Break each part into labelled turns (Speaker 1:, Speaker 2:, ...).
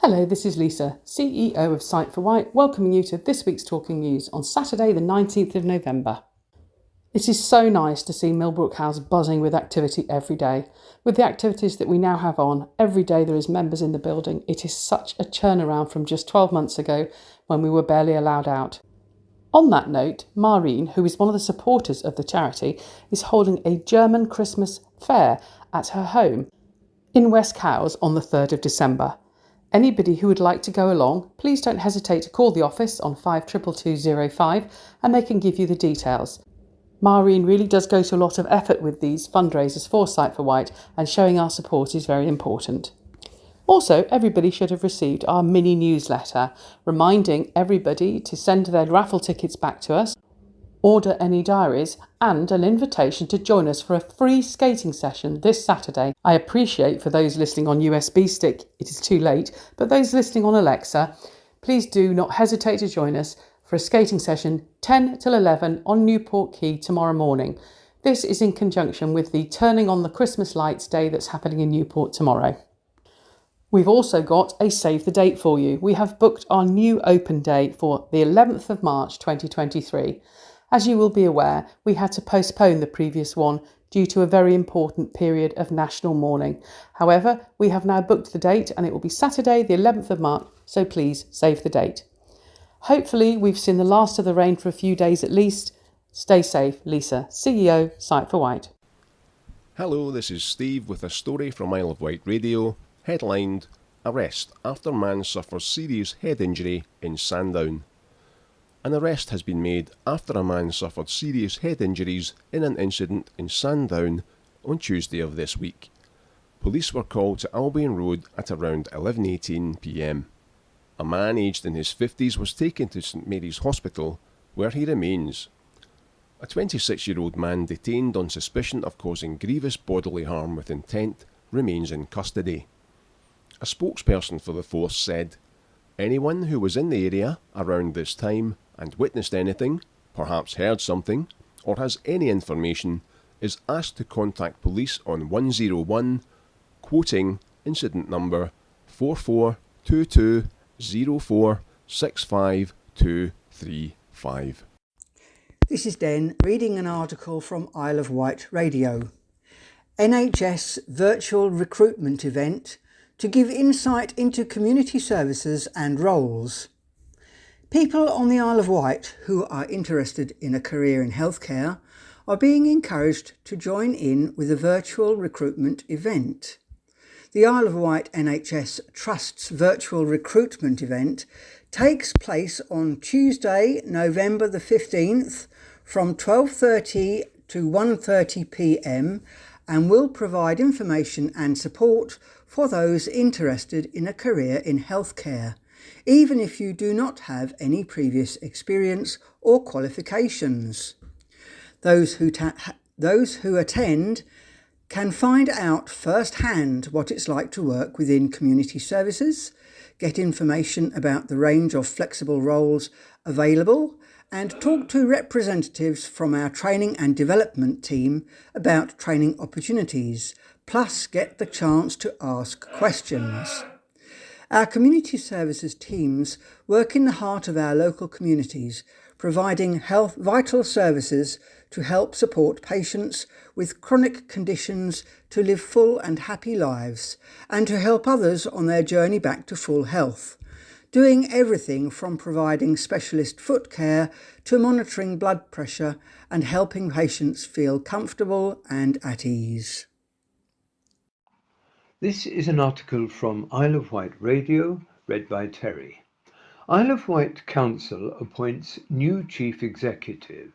Speaker 1: Hello, this is Lisa, CEO of Site for Wight, welcoming you to this week's Talking News on Saturday the 19th of November. It is so nice to see Millbrook House buzzing with activity every day. With the activities that we now have on, every day there is members in the building. It is such a turnaround from just 12 months ago when we were barely allowed out. On that note, Maureen, who is one of the supporters of the charity, is holding a German Christmas fair at her home in West Cowes on the 3rd of December. Anybody who would like to go along, please don't hesitate to call the office on 522205 and they can give you the details. Maureen really does go to a lot of effort with these fundraisers for Site for Wight, and showing our support is very important. Also, everybody should have received our mini newsletter reminding everybody to send their raffle tickets back to us, order any diaries, and an invitation to join us for a free skating session this Saturday. I appreciate for those listening on USB stick, it is too late, but those listening on Alexa, please do not hesitate to join us for a skating session 10 till 11 on Newport Quay tomorrow morning. This is in conjunction with the Turning on the Christmas Lights Day that's happening in Newport tomorrow. We've also got a save the date for you. We have booked our new open day for the 11th of March 2023. As you will be aware, we had to postpone the previous one due to a very important period of national mourning. However, we have now booked the date and it will be Saturday the 11th of March, so please save the date. Hopefully we've seen the last of the rain for a few days at least. Stay safe, Lisa, CEO, Site for Wight.
Speaker 2: Hello, this is Steve with a story from Isle of Wight Radio, headlined, Arrest after man suffers serious head injury in Sandown. An arrest has been made after a man suffered serious head injuries in an incident in Sandown on Tuesday of this week. Police were called to Albion Road at around 11:18 p.m. A man aged in his 50s was taken to St Mary's Hospital, where he remains. A 26-year-old man detained on suspicion of causing grievous bodily harm with intent remains in custody. A spokesperson for the force said, "Anyone who was in the area around this time and witnessed anything, perhaps heard something, or has any information, is asked to contact police on 101, quoting incident number 442204652335.
Speaker 3: This is Den reading an article from Isle of Wight Radio. NHS virtual recruitment event to give insight into community services and roles. People on the Isle of Wight who are interested in a career in healthcare are being encouraged to join in with a virtual recruitment event. The Isle of Wight NHS Trust's virtual recruitment event takes place on Tuesday, November the 15th from 12:30 to 1:30 p.m. and will provide information and support for those interested in a career in healthcare, even if you do not have any previous experience or qualifications. Those who attend can find out firsthand what it's like to work within community services, get information about the range of flexible roles available, and talk to representatives from our training and development team about training opportunities, plus get the chance to ask questions. Our community services teams work in the heart of our local communities, providing vital services to help support patients with chronic conditions to live full and happy lives, and to help others on their journey back to full health, doing everything from providing specialist foot care to monitoring blood pressure and helping patients feel comfortable and at ease.
Speaker 4: This is an article from Isle of Wight Radio, read by Terry. Isle of Wight Council appoints new Chief Executive.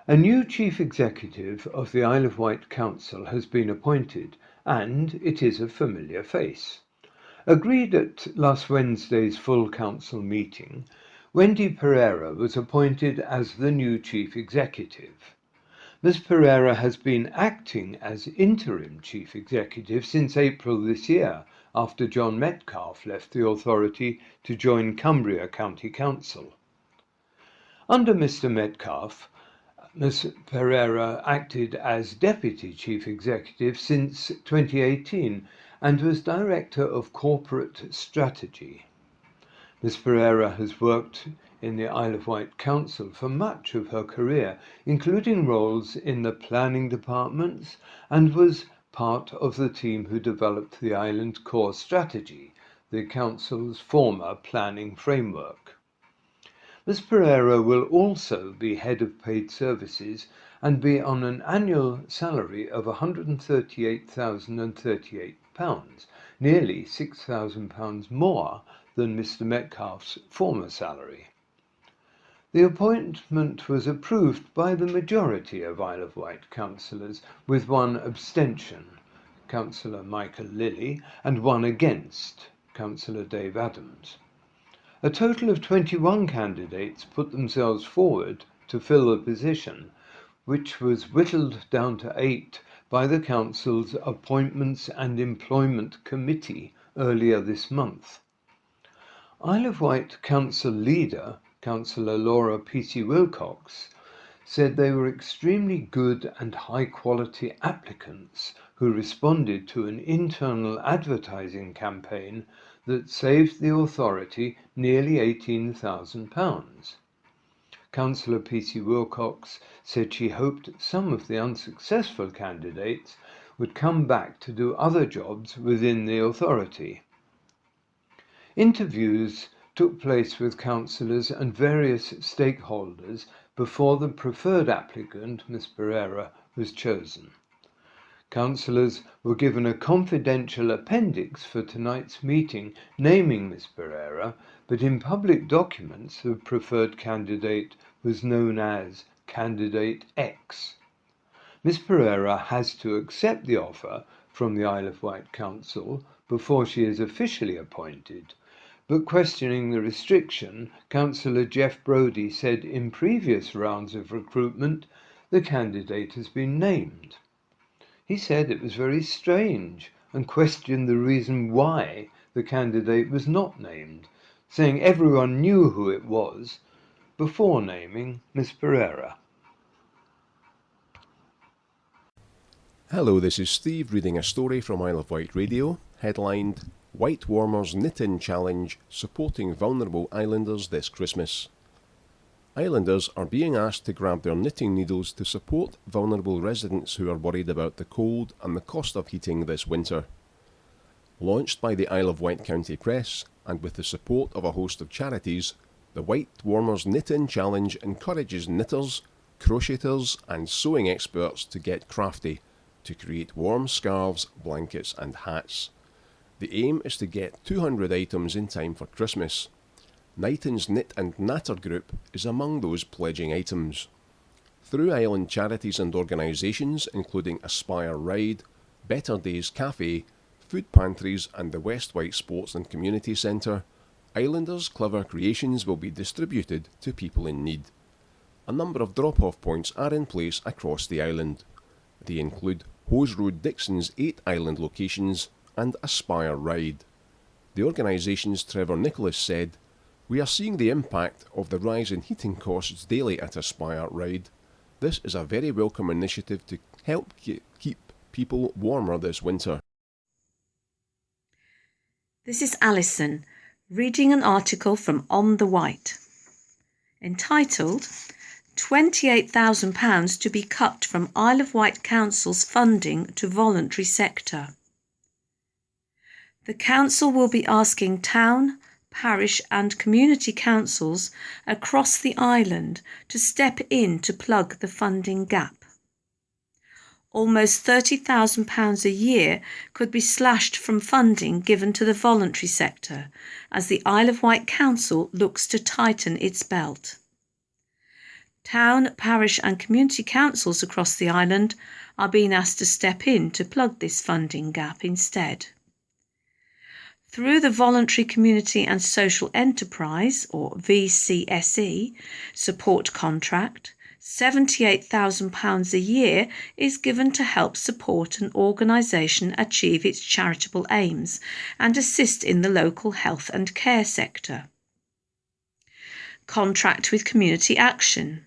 Speaker 4: A new Chief Executive of the Isle of Wight Council has been appointed, and it is a familiar face. Agreed at last Wednesday's full council meeting, Wendy Pereira was appointed as the new Chief Executive. Ms. Pereira has been acting as interim Chief Executive since April this year, after John Metcalfe left the authority to join Cumbria County Council. Under Mr. Metcalfe, Ms. Pereira acted as Deputy Chief Executive since 2018 and was Director of Corporate Strategy. Ms. Pereira has worked in the Isle of Wight Council for much of her career, including roles in the planning departments, and was part of the team who developed the Island Core Strategy, the Council's former planning framework. Ms. Pereira will also be Head of Paid Services and be on an annual salary of £138,038, nearly £6,000 more than Mr. Metcalfe's former salary. The appointment was approved by the majority of Isle of Wight councillors, with one abstention, Councillor Michael Lilly, and one against, Councillor Dave Adams. A total of 21 candidates put themselves forward to fill the position, which was whittled down to 8 by the Council's Appointments and Employment Committee earlier this month. Isle of Wight Council leader, Councillor Laura P.C. Wilcox, said they were extremely good and high-quality applicants who responded to an internal advertising campaign that saved the authority nearly £18,000. Councillor P.C. Wilcox said she hoped some of the unsuccessful candidates would come back to do other jobs within the authority. Interviews took place with councillors and various stakeholders before the preferred applicant, Ms. Pereira, was chosen. Councillors were given a confidential appendix for tonight's meeting naming Ms. Pereira, but in public documents the preferred candidate was known as Candidate X. Ms. Pereira has to accept the offer from the Isle of Wight Council before she is officially appointed, but questioning the restriction, Councillor Jeff Brodie said in previous rounds of recruitment the candidate has been named. He said it was very strange and questioned the reason why the candidate was not named, saying everyone knew who it was before naming Ms. Pereira.
Speaker 2: Hello, this is Steve reading a story from Isle of Wight Radio, headlined White Warmers Knit-In Challenge Supporting Vulnerable Islanders This Christmas. Islanders are being asked to grab their knitting needles to support vulnerable residents who are worried about the cold and the cost of heating this winter. Launched by the Isle of Wight County Press and with the support of a host of charities, the White Warmers Knit-In Challenge encourages knitters, crocheters and sewing experts to get crafty to create warm scarves, blankets and hats. The aim is to get 200 items in time for Christmas. Knighton's Knit and Natter Group is among those pledging items. Through island charities and organisations including Aspire Ride, Better Days Cafe, food pantries and the West Wight Sports and Community Centre, Islanders' clever creations will be distributed to people in need. A number of drop-off points are in place across the island. They include Hose Road Dixon's 8 island locations and Aspire Ride. The organisation's Trevor Nicholas said, "We are seeing the impact of the rise in heating costs daily at Aspire Ride. This is a very welcome initiative to help keep people warmer this winter."
Speaker 5: This is Alison, reading an article from On the Wight, entitled £28,000 to be cut from Isle of Wight Council's funding to voluntary sector. The council will be asking town, parish and community councils across the island to step in to plug the funding gap. Almost £30,000 a year could be slashed from funding given to the voluntary sector as the Isle of Wight Council looks to tighten its belt. Town, parish and community councils across the island are being asked to step in to plug this funding gap instead. Through the Voluntary Community and Social Enterprise, or VCSE, support contract, £78,000 a year is given to help support an organisation achieve its charitable aims and assist in the local health and care sector. Contract with Community Action.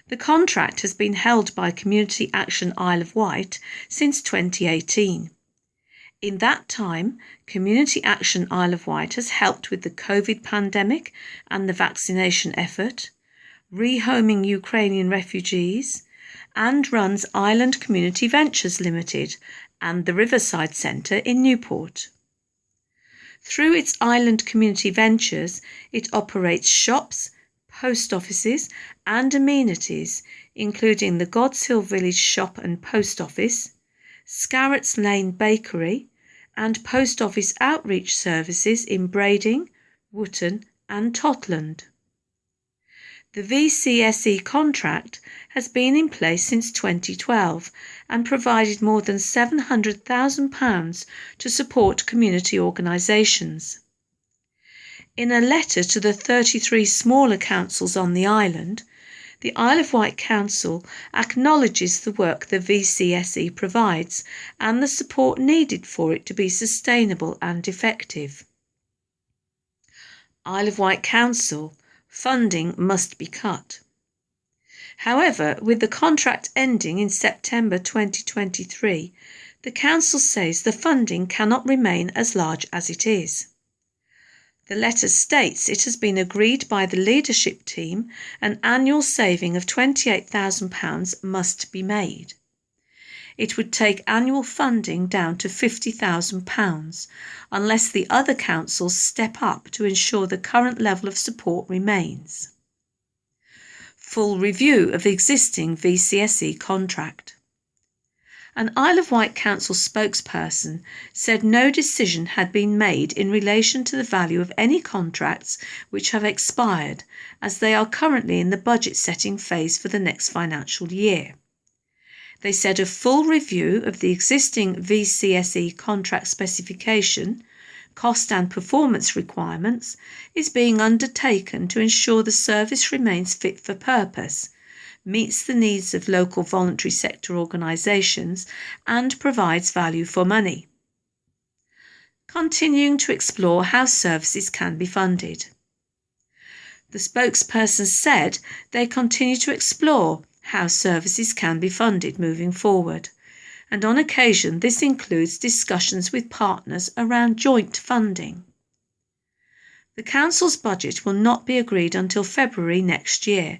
Speaker 5: The contract has been held by Community Action Isle of Wight since 2018. In that time, Community Action Isle of Wight has helped with the COVID pandemic and the vaccination effort, rehoming Ukrainian refugees, and runs Island Community Ventures Limited and the Riverside Centre in Newport. Through its Island Community Ventures, it operates shops, post offices and amenities, including the God's Hill Village Shop and Post Office, Scarrett's Lane Bakery, and post office outreach services in Brading, Wootton and Totland. The VCSE contract has been in place since 2012 and provided more than £700,000 to support community organisations. In a letter to the 33 smaller councils on the island, the Isle of Wight Council acknowledges the work the VCSE provides and the support needed for it to be sustainable and effective. Isle of Wight Council, funding must be cut. However, with the contract ending in September 2023, the Council says the funding cannot remain as large as it is. The letter states it has been agreed by the leadership team an annual saving of £28,000 must be made. It would take annual funding down to £50,000 unless the other councils step up to ensure the current level of support remains. Full review of existing VCSE contract. An Isle of Wight Council spokesperson said no decision had been made in relation to the value of any contracts which have expired, as they are currently in the budget setting phase for the next financial year. They said a full review of the existing VCSE contract specification, cost and performance requirements is being undertaken to ensure the service remains fit for purpose, meets the needs of local voluntary sector organisations and provides value for money. Continuing to explore how services can be funded. The spokesperson said they continue to explore how services can be funded moving forward, and on occasion this includes discussions with partners around joint funding. The Council's budget will not be agreed until February next year,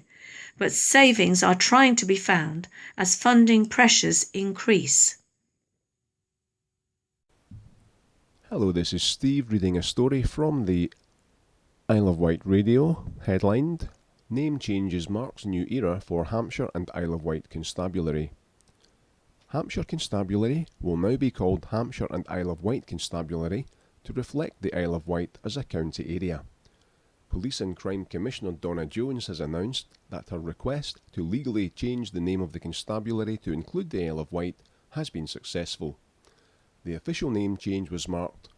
Speaker 5: but savings are trying to be found as funding pressures increase.
Speaker 2: Hello, this is Steve reading a story from the Isle of Wight Radio, headlined Name Changes Marks New Era for Hampshire and Isle of Wight Constabulary. Hampshire Constabulary will now be called Hampshire and Isle of Wight Constabulary to reflect the Isle of Wight as a county area. Police and Crime Commissioner Donna Jones has announced that her request to legally change the name of the constabulary to include the Isle of Wight has been successful. The official name change was marked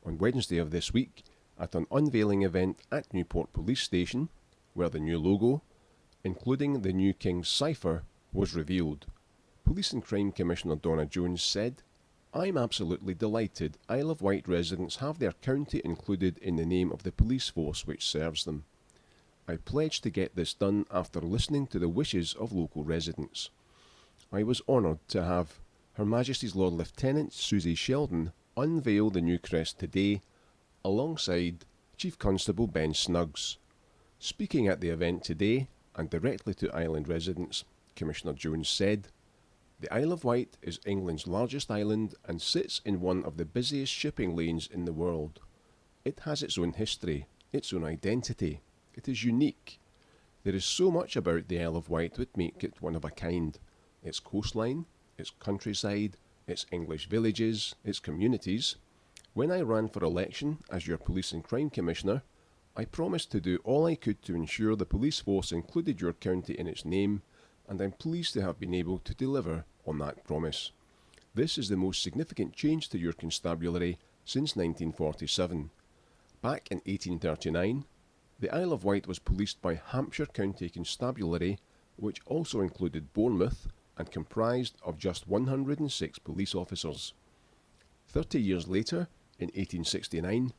Speaker 2: on Wednesday of this week at an unveiling event at Newport Police Station, where the new logo, including the new King's cipher, was revealed. Police and Crime Commissioner Donna Jones said, "I'm absolutely delighted Isle of Wight residents have their county included in the name of the police force which serves them. I pledged to get this done after listening to the wishes of local residents. I was honoured to have Her Majesty's Lord Lieutenant Susie Sheldon unveil the new crest today, alongside Chief Constable Ben Snuggs. Speaking at the event today, and directly to island residents, Commissioner Jones said, "The Isle of Wight is England's largest island and sits in one of the busiest shipping lanes in the world. It has its own history, its own identity. It is unique. There is so much about the Isle of Wight that make it one of a kind. Its coastline, its countryside, its English villages, its communities. When I ran for election as your Police and Crime Commissioner, I promised to do all I could to ensure the police force included your county in its name, and I'm pleased to have been able to deliver on that promise. This is the most significant change to your constabulary since 1947. Back in 1839, the Isle of Wight was policed by Hampshire County Constabulary, which also included Bournemouth and comprised of just 106 police officers. 30 years later, in 1869,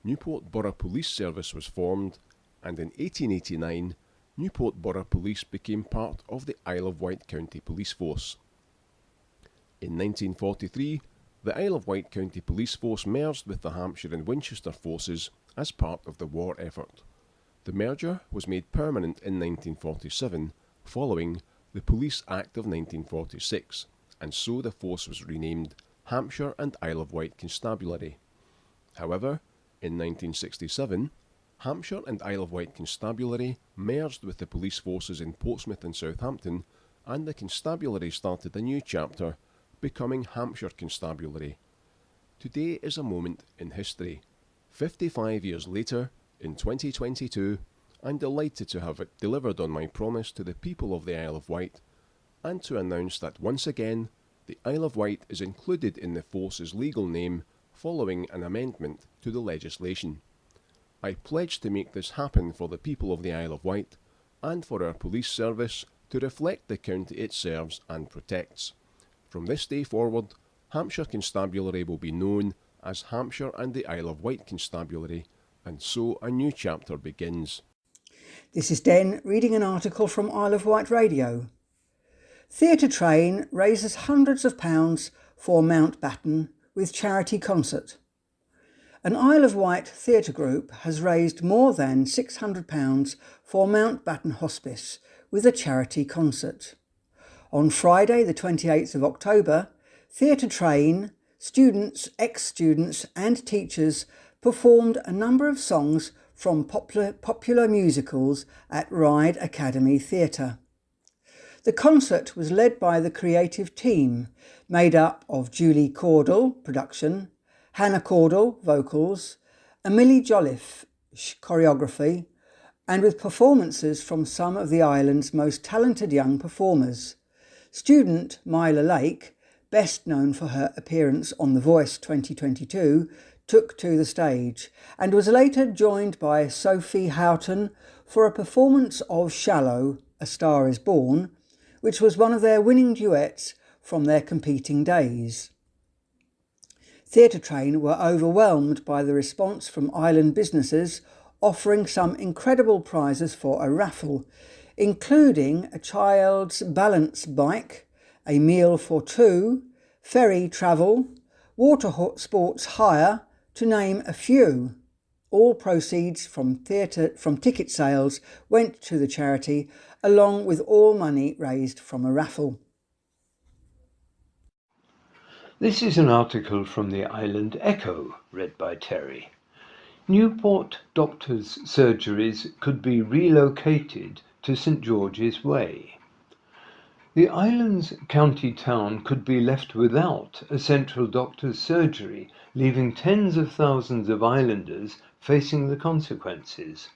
Speaker 2: Newport Borough Police Service was formed, and in 1889, Newport Borough Police became part of the Isle of Wight County Police Force. In 1943, The Isle of Wight County Police Force merged with the Hampshire and Winchester forces as part of the war effort. The merger was made permanent in 1947 following the Police Act of 1946, and so the force was renamed Hampshire and Isle of Wight Constabulary. However, in 1967, Hampshire and Isle of Wight Constabulary merged with the police forces in Portsmouth and Southampton, and the constabulary started a new chapter, becoming Hampshire Constabulary. Today is a moment in history. 55 years later, in 2022, I'm delighted to have delivered on my promise to the people of the Isle of Wight, and to announce that once again, the Isle of Wight is included in the force's legal name following an amendment to the legislation. I pledge to make this happen for the people of the Isle of Wight, and for our police service to reflect the county it serves and protects. From this day forward, Hampshire Constabulary will be known as Hampshire and the Isle of Wight Constabulary, and so a new chapter begins.
Speaker 3: This is Den reading an article from Isle of Wight Radio. Theatre Train raises hundreds of pounds for Mountbatten with charity concert. An Isle of Wight theatre group has raised more than £600 for Mountbatten Hospice with a charity concert. On Friday the 28th of October, Theatre Train, students, ex-students and teachers performed a number of songs from popular musicals at Ryde Academy Theatre. The concert was led by the creative team, made up of Julie Caudle, production, Hannah Caudle, vocals, Emily Jolliffe, choreography, and with performances from some of the island's most talented young performers. Student Myla Lake, best known for her appearance on The Voice 2022, took to the stage and was later joined by Sophie Houghton for a performance of Shallow, A Star Is Born, which was one of their winning duets from their competing days. Theatre Train were overwhelmed by the response from island businesses, offering some incredible prizes for a raffle, including a child's balance bike, a meal for two, ferry travel, water sports hire, to name a few. All proceeds from ticket sales went to the charity, along with all money raised from a raffle.
Speaker 4: This is an article from the Island Echo, read by Terry. Newport doctors' surgeries could be relocated to St George's Way. The island's county town could be left without a central doctor's surgery, leaving tens of thousands of islanders facing the consequences.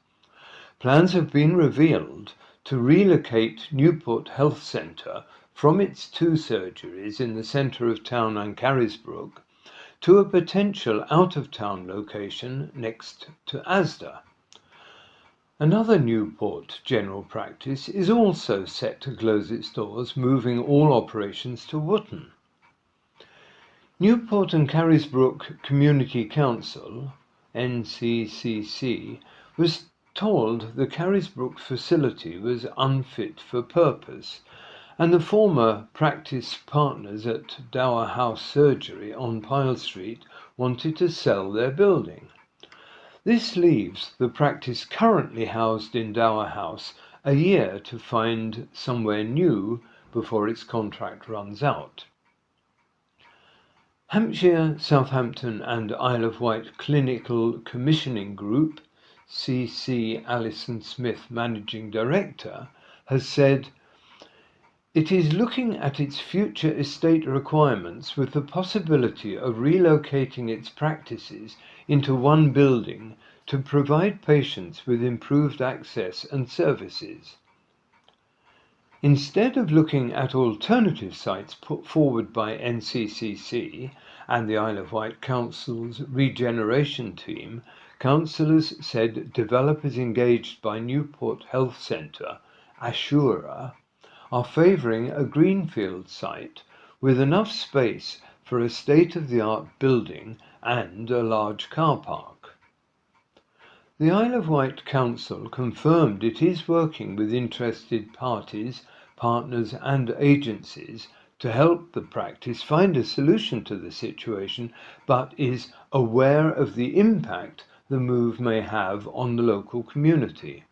Speaker 4: Plans have been revealed to relocate Newport Health Centre from its two surgeries in the centre of town and Carisbrooke to a potential out-of-town location next to Asda. Another Newport general practice is also set to close its doors, moving all operations to Wootton. Newport and Carisbrooke Community Council, NCCC, was told the Carisbrooke facility was unfit for purpose, and the former practice partners at Dower House Surgery on Pyle Street wanted to sell their building. This leaves the practice currently housed in Dower House a year to find somewhere new before its contract runs out. Hampshire, Southampton and Isle of Wight Clinical Commissioning Group, CC Alison Smith, Managing Director, has said, "It is looking at its future estate requirements with the possibility of relocating its practices into one building to provide patients with improved access and services. Instead of looking at alternative sites put forward by NCCC and the Isle of Wight Council's regeneration team, councillors said developers engaged by Newport Health Centre, Ashura, are favouring a greenfield site with enough space for a state-of-the-art building and a large car park." The Isle of Wight Council confirmed it is working with interested parties, partners and agencies to help the practice find a solution to the situation, but is aware of the impact the move may have on the local community.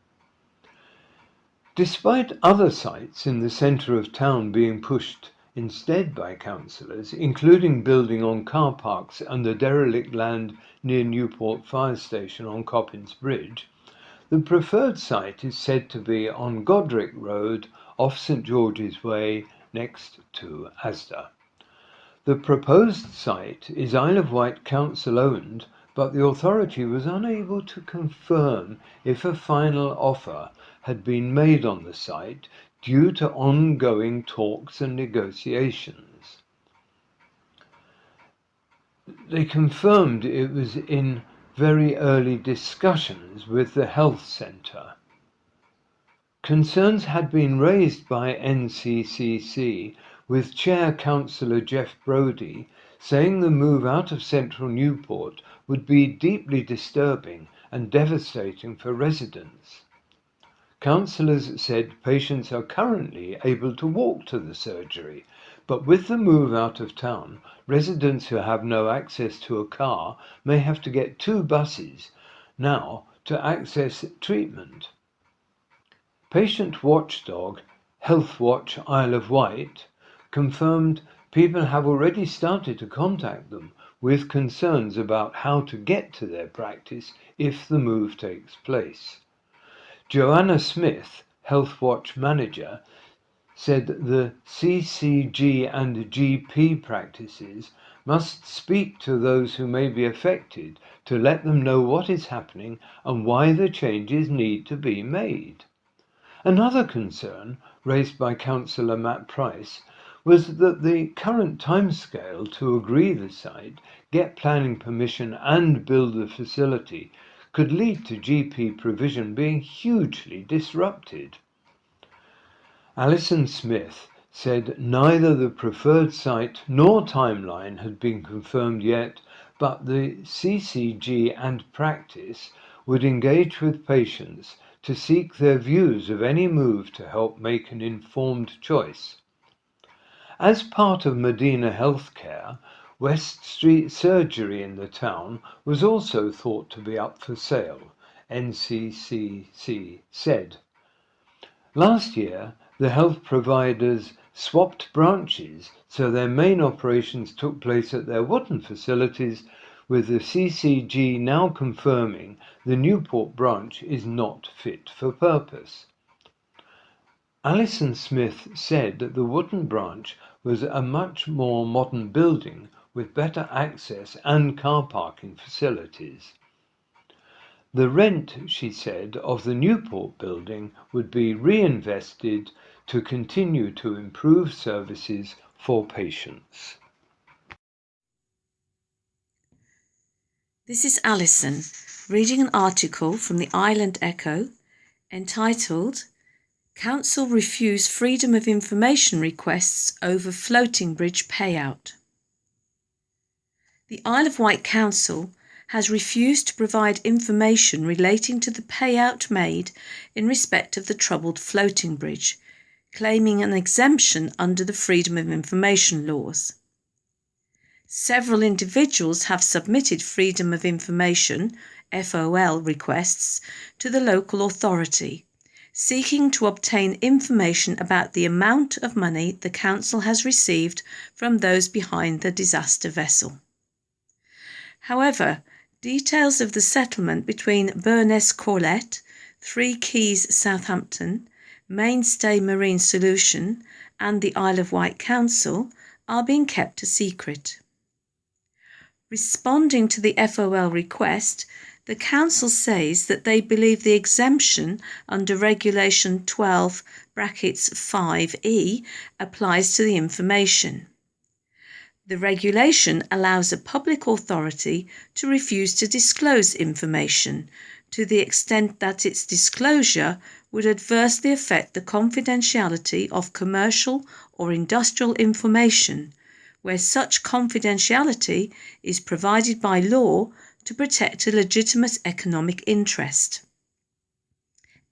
Speaker 4: Despite other sites in the centre of town being pushed instead by councillors, including building on car parks and the derelict land near Newport Fire Station on Coppins Bridge, the preferred site is said to be on Godric Road off St George's Way next to Asda. The proposed site is Isle of Wight Council owned, but the authority was unable to confirm if a final offer had been made on the site due to ongoing talks and negotiations. They confirmed it was in very early discussions with the health centre. Concerns had been raised by NCCC, with Chair Councillor Jeff Brodie saying the move out of central Newport would be deeply disturbing and devastating for residents. Councillors said patients are currently able to walk to the surgery, but with the move out of town, residents who have no access to a car may have to get 2 buses now to access treatment. Patient watchdog Health Watch Isle of Wight confirmed people have already started to contact them with concerns about how to get to their practice if the move takes place. Joanna Smith, Health Watch manager, said the CCG and GP practices must speak to those who may be affected to let them know what is happening and why the changes need to be made. Another concern raised by Councillor Matt Price was that the current timescale to agree the site, get planning permission and build the facility could lead to GP provision being hugely disrupted. Alison Smith said neither the preferred site nor timeline had been confirmed yet, but the CCG and practice would engage with patients to seek their views of any move to help make an informed choice. As part of Medina Healthcare, West Street Surgery in the town was also thought to be up for sale, NCCC said. Last year, the health providers swapped branches, so their main operations took place at their Wootton facilities, with the CCG now confirming the Newport branch is not fit for purpose. Alison Smith said that the Wootton branch was a much more modern building with better access and car parking facilities. The rent, she said, of the Newport building would be reinvested to continue to improve services for patients.
Speaker 5: This is Alison reading an article from the Island Echo entitled Council Refuse Freedom of Information Requests Over Floating Bridge Payout. The Isle of Wight Council has refused to provide information relating to the payout made in respect of the troubled floating bridge, claiming an exemption under the Freedom of Information laws. Several individuals have submitted Freedom of Information (FOL) requests to the local authority, seeking to obtain information about the amount of money the council has received from those behind the disaster vessel. However, details of the settlement between Burness Corlett, Three Keys Southampton, Mainstay Marine Solution and the Isle of Wight Council are being kept a secret. Responding to the FOL request, the Council says that they believe the exemption under Regulation 12(5)(e) applies to the information. The regulation allows a public authority to refuse to disclose information to the extent that its disclosure would adversely affect the confidentiality of commercial or industrial information, where such confidentiality is provided by law to protect a legitimate economic interest.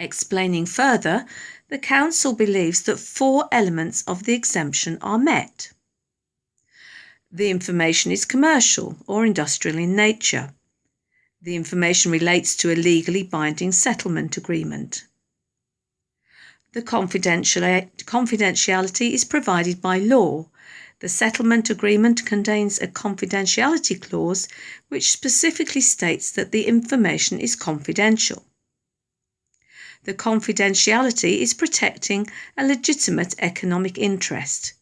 Speaker 5: Explaining further, the Council believes that 4 elements of the exemption are met. The information is commercial or industrial in nature. The information relates to a legally binding settlement agreement. The confidentiality is provided by law. The settlement agreement contains a confidentiality clause which specifically states that the information is confidential. The confidentiality is protecting a legitimate economic interest.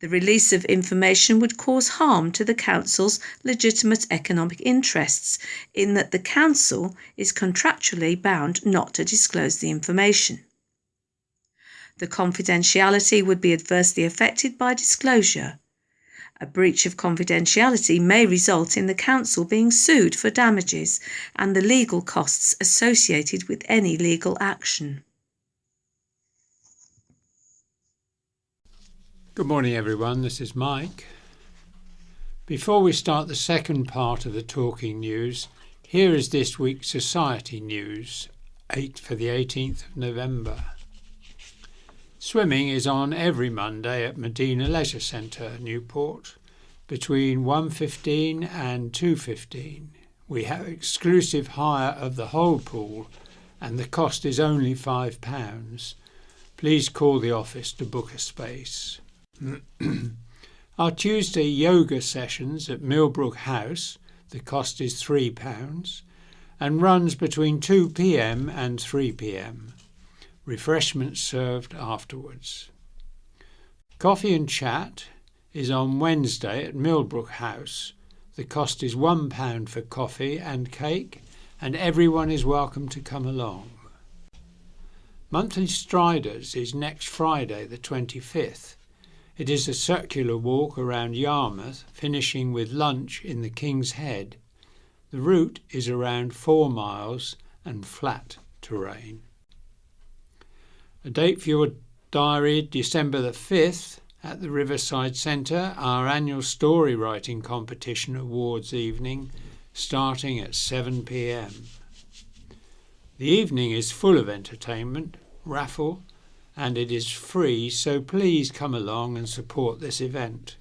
Speaker 5: The release of information would cause harm to the Council's legitimate economic interests in that the Council is contractually bound not to disclose the information. The confidentiality would be adversely affected by disclosure. A breach of confidentiality may result in the Council being sued for damages and the legal costs associated with any legal action.
Speaker 6: Good morning everyone, this is Mike. Before we start the second part of the Talking News, here is this week's Society News, for the 18th of November. Swimming is on every Monday at Medina Leisure Centre, Newport, between 1:15 and 2:15. We have exclusive hire of the whole pool and the cost is only £5. Please call the office to book a space. Our Tuesday yoga sessions at Millbrook House, the cost is £3 and runs between 2 p.m. and 3 p.m. Refreshments served afterwards. Coffee and Chat is on Wednesday at Millbrook House. The cost is £1 for coffee and cake and everyone is welcome to come along. Monthly Striders is next Friday the 25th. It is a circular walk around Yarmouth, finishing with lunch in the King's Head. The route is around 4 miles and flat terrain. A date for your diary, December the 5th, at the Riverside Centre, our annual story writing competition awards evening, starting at 7 p.m. The evening is full of entertainment, raffle, and it is free, so please come along and support this event.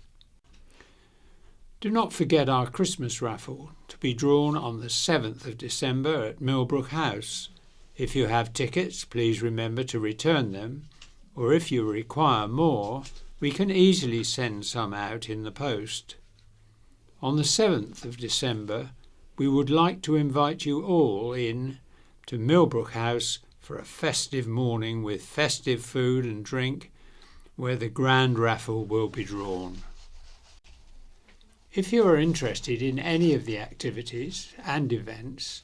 Speaker 6: Do not forget our Christmas raffle, to be drawn on the 7th of December at Millbrook House. If you have tickets, please remember to return them, or if you require more, we can easily send some out in the post. On the 7th of December, we would like to invite you all in to Millbrook House for a festive morning with festive food and drink, where the grand raffle will be drawn. If you are interested in any of the activities and events,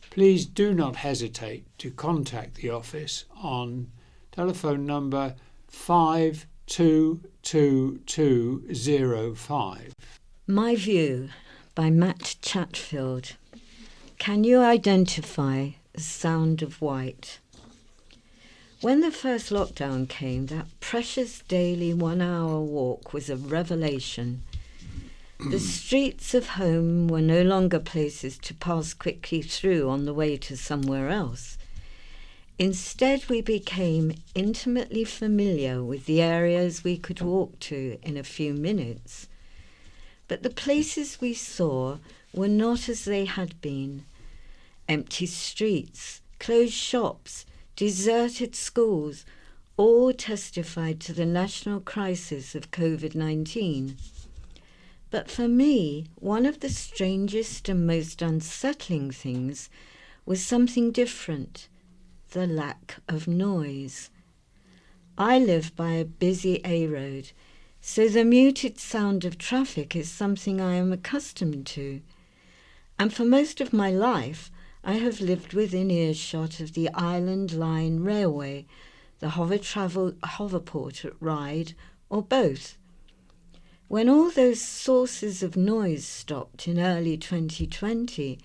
Speaker 6: please do not hesitate to contact the office on telephone number 522205.
Speaker 7: My View by Matt Chatfield. Can you identify the sound of Wight? When the first lockdown came, that precious daily 1-hour walk was a revelation. The streets of home were no longer places to pass quickly through on the way to somewhere else. Instead, we became intimately familiar with the areas we could walk to in a few minutes. But the places we saw were not as they had been. Empty streets, closed shops, deserted schools, all testified to the national crisis of COVID-19. But for me, one of the strangest and most unsettling things was something different: the lack of noise. I live by a busy A road, so the muted sound of traffic is something I am accustomed to. And for most of my life, I have lived within earshot of the Island Line Railway, the hoverport at Ryde, or both. When all those sources of noise stopped in early 2020,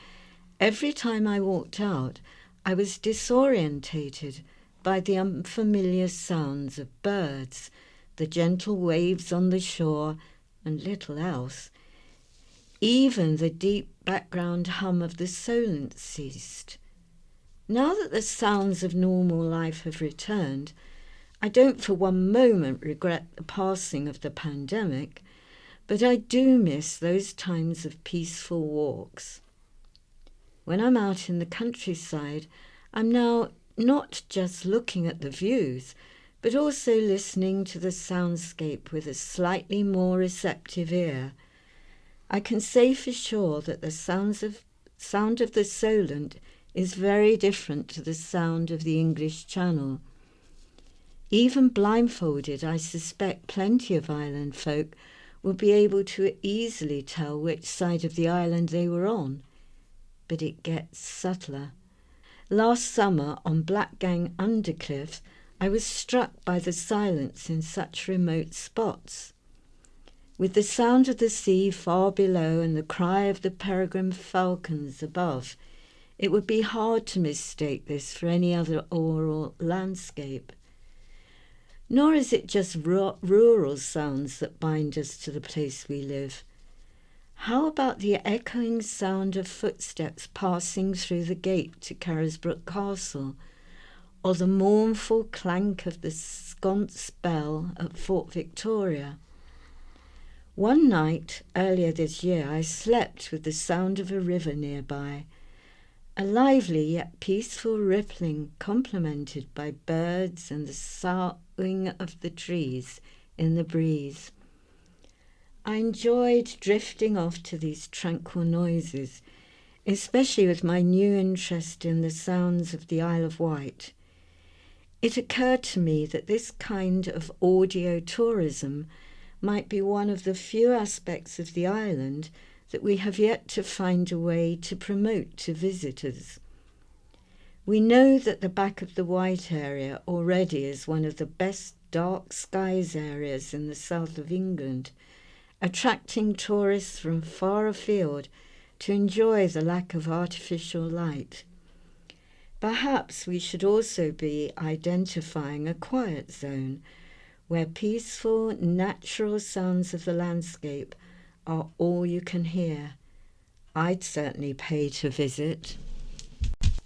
Speaker 7: every time I walked out, I was disorientated by the unfamiliar sounds of birds, the gentle waves on the shore, and little else. Even the deep background hum of the Solent ceased. Now that the sounds of normal life have returned, I don't for one moment regret the passing of the pandemic, but I do miss those times of peaceful walks. When I'm out in the countryside, I'm now not just looking at the views, but also listening to the soundscape with a slightly more receptive ear. I can say for sure that the sound of the Solent is very different to the sound of the English Channel. Even blindfolded, I suspect plenty of island folk will be able to easily tell which side of the island they were on. But it gets subtler. Last summer on Blackgang Undercliff, I was struck by the silence in such remote spots. With the sound of the sea far below and the cry of the peregrine falcons above, it would be hard to mistake this for any other oral landscape. Nor is it just rural sounds that bind us to the place we live. How about the echoing sound of footsteps passing through the gate to Carisbrooke Castle, or the mournful clank of the sconce bell at Fort Victoria? One night earlier this year I slept with the sound of a river nearby, a lively yet peaceful rippling complemented by birds and the soughing of the trees in the breeze. I enjoyed drifting off to these tranquil noises, especially with my new interest in the sounds of the Isle of Wight. It occurred to me that this kind of audio tourism might be one of the few aspects of the island that we have yet to find a way to promote to visitors. We know that the back of the Wight area already is one of the best dark skies areas in the south of England, attracting tourists from far afield to enjoy the lack of artificial light. Perhaps we should also be identifying a quiet zone where peaceful, natural sounds of the landscape are all you can hear. I'd certainly pay to visit.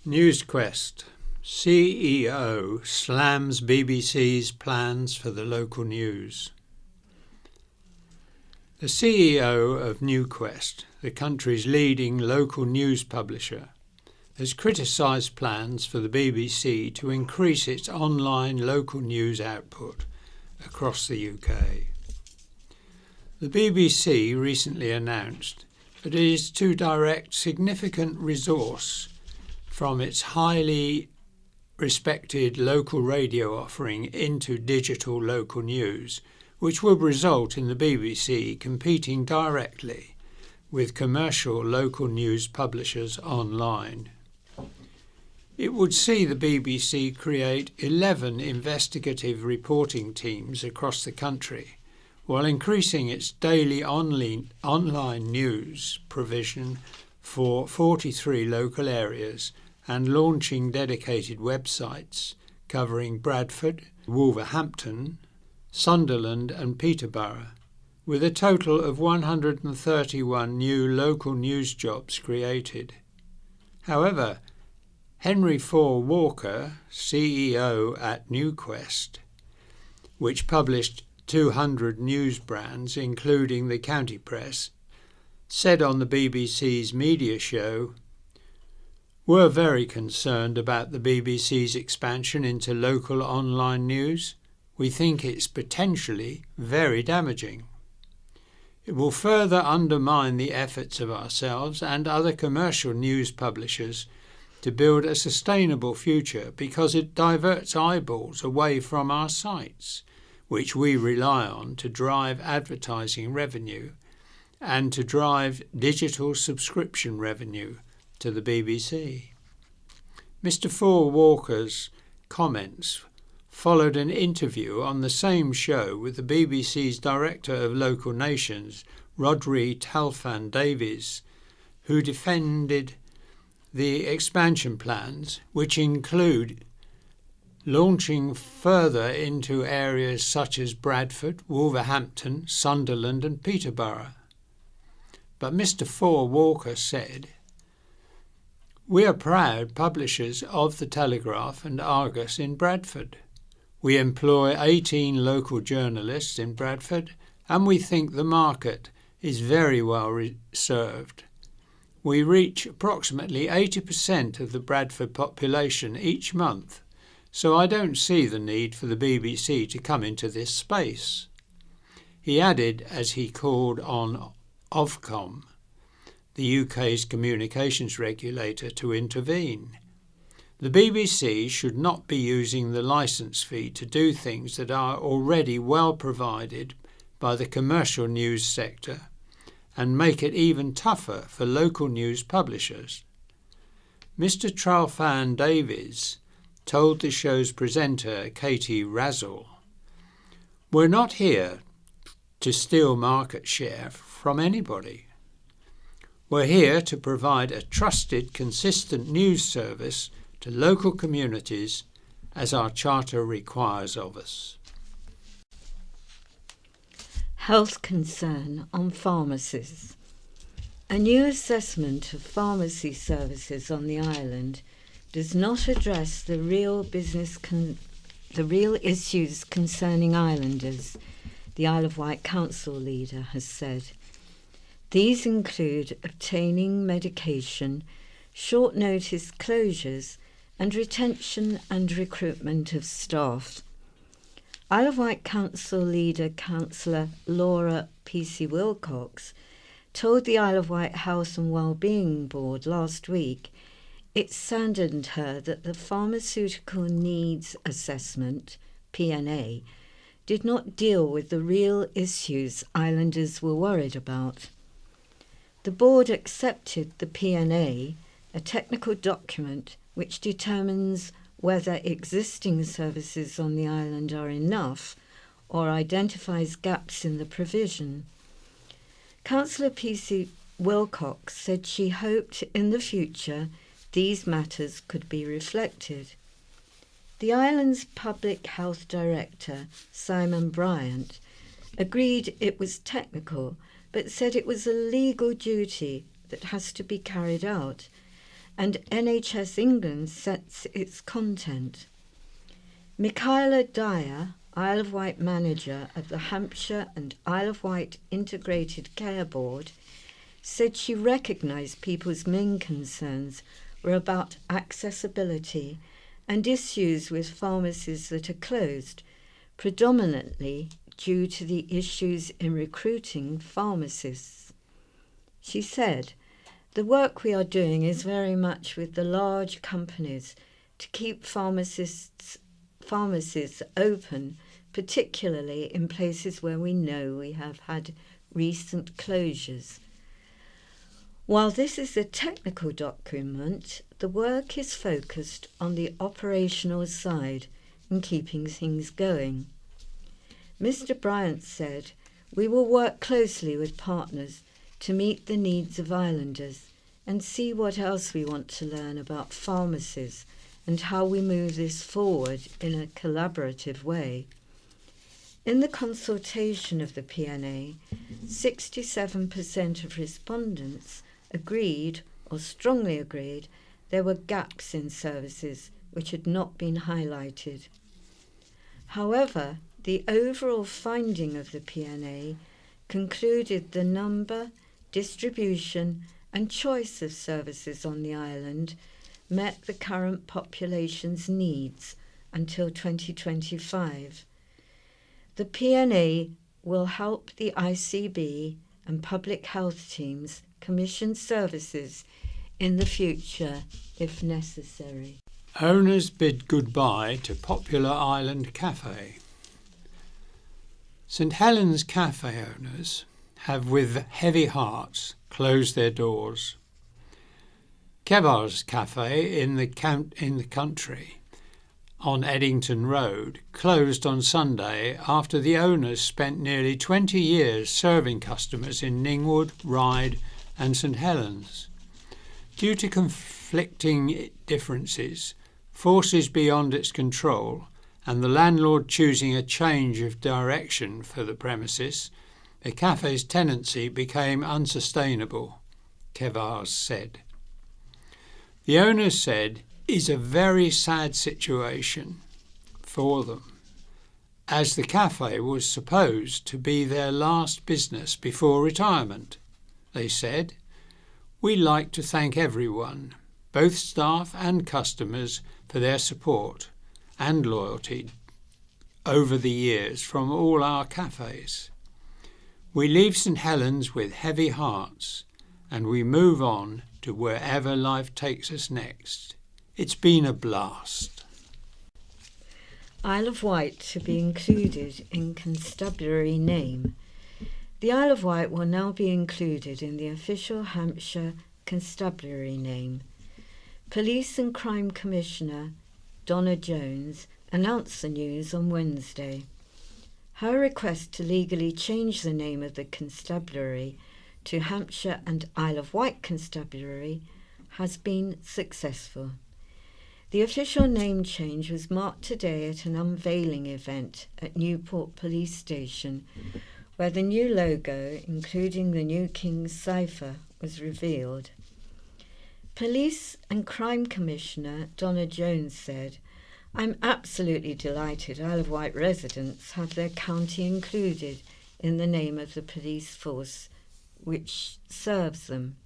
Speaker 6: NewsQuest. CEO slams BBC's plans for the local news. The CEO of NewsQuest, the country's leading local news publisher, has criticised plans for the BBC to increase its online local news output across the UK. The BBC recently announced that it is to direct significant resource from its highly respected local radio offering into digital local news, which would result in the BBC competing directly with commercial local news publishers online. It would see the BBC create 11 investigative reporting teams across the country, while increasing its daily online news provision for 43 local areas and launching dedicated websites covering Bradford, Wolverhampton, Sunderland and Peterborough, with a total of 131 new local news jobs created. However, Henry Four Walker, CEO at NewsQuest, which published 200 news brands, including the County Press, said on the BBC's media show, "We're very concerned about the BBC's expansion into local online news. We think it's potentially very damaging. It will further undermine the efforts of ourselves and other commercial news publishers to build a sustainable future because it diverts eyeballs away from our sites, which we rely on to drive advertising revenue and to drive digital subscription revenue to the BBC." Mr. Four Walker's comments followed an interview on the same show with the BBC's Director of Local Nations, Rodri Talfan-Davies, who defended the expansion plans, which include launching further into areas such as Bradford, Wolverhampton, Sunderland and Peterborough. But Mr. Four Walker said, We are proud publishers of the Telegraph and Argus in Bradford. We employ 18 local journalists in Bradford, and we think the market is very well served. We reach approximately 80% of the Bradford population each month, so I don't see the need for the BBC to come into this space. He added, as he called on Ofcom, the UK's communications regulator, to intervene. The BBC should not be using the licence fee to do things that are already well provided by the commercial news sector and make it even tougher for local news publishers. Mr. Tralfan Davies told the show's presenter, Katie Razzle, "We're not here to steal market share from anybody. We're here to provide a trusted, consistent news service to local communities as our charter requires of us."
Speaker 7: Health concern on pharmacies. A new assessment of pharmacy services on the island does not address the real issues concerning islanders, the Isle of Wight Council leader has said. These include obtaining medication, short notice closures, and retention and recruitment of staff. Isle of Wight Council leader Councillor Laura P.C. Wilcox told the Isle of Wight Health and Wellbeing Board last week it saddened her that the Pharmaceutical Needs Assessment, PNA, did not deal with the real issues islanders were worried about. The board accepted the PNA, a technical document which determines whether existing services on the island are enough or identifies gaps in the provision. Councillor P.C. Wilcox said she hoped in the future these matters could be reflected. The island's Public Health Director, Simon Bryant, agreed it was technical but said it was a legal duty that has to be carried out, and NHS England sets its content. Michaela Dyer, Isle of Wight manager of the Hampshire and Isle of Wight Integrated Care Board, said she recognised people's main concerns were about accessibility and issues with pharmacies that are closed, predominantly due to the issues in recruiting pharmacists. She said, "The work we are doing is very much with the large companies to keep pharmacies open, particularly in places where we know we have had recent closures. While this is a technical document, the work is focused on the operational side and keeping things going." Mr. Bryant said, "We will work closely with partners to meet the needs of islanders and see what else we want to learn about pharmacies and how we move this forward in a collaborative way." In the consultation of the PNA, 67% of respondents agreed or strongly agreed there were gaps in services which had not been highlighted. However, the overall finding of the PNA concluded the number, distribution and choice of services on the island met the current population's needs until 2025. The PNA will help the ICB and public health teams commission services in the future if necessary.
Speaker 6: Owners bid goodbye to popular island cafe. St Helens cafe owners have with heavy hearts closed their doors. Kevar's cafe in the country on Eddington Road closed on Sunday after the owners spent nearly 20 years serving customers in Ningwood, Ryde and St Helens. Due to conflicting differences, forces beyond its control and the landlord choosing a change of direction for the premises, the cafe's tenancy became unsustainable, Kevars said. The owner said is a very sad situation for them, as the cafe was supposed to be their last business before retirement. They said, "We'd like to thank everyone, both staff and customers, for their support and loyalty over the years from all our cafes. We leave St Helens with heavy hearts, and we move on to wherever life takes us next. It's been a blast."
Speaker 7: Isle of Wight to be included in constabulary name. The Isle of Wight will now be included in the official Hampshire constabulary name. Police and Crime Commissioner Donna Jones announced the news on Wednesday. Her request to legally change the name of the constabulary to Hampshire and Isle of Wight Constabulary has been successful. The official name change was marked today at an unveiling event at Newport Police Station, where the new logo, including the new King's cipher, was revealed. Police and Crime Commissioner Donna Jones said, "I'm absolutely delighted Isle of Wight residents have their county included in the name of the police force which serves them.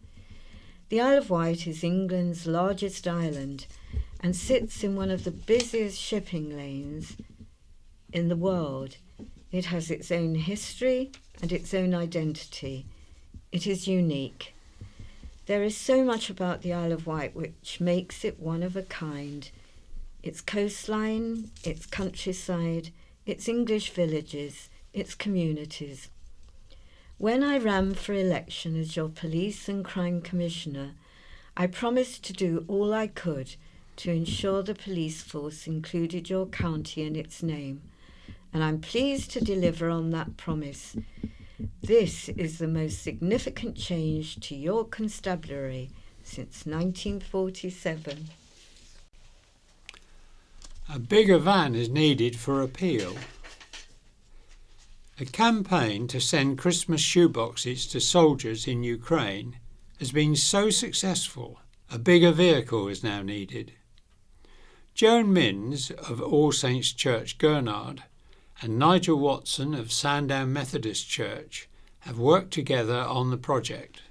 Speaker 7: The Isle of Wight is England's largest island and sits in one of the busiest shipping lanes in the world. It has its own history and its own identity. It is unique. There is so much about the Isle of Wight which makes it one of a kind. Its coastline, its countryside, its English villages, its communities. When I ran for election as your Police and Crime Commissioner, I promised to do all I could to ensure the police force included your county in its name, and I'm pleased to deliver on that promise. This is the most significant change to your constabulary since 1947.
Speaker 6: A bigger van is needed for appeal. A campaign to send Christmas shoeboxes to soldiers in Ukraine has been so successful, a bigger vehicle is now needed. Joan Minns of All Saints Church, Gurnard, and Nigel Watson of Sandown Methodist Church have worked together on the project.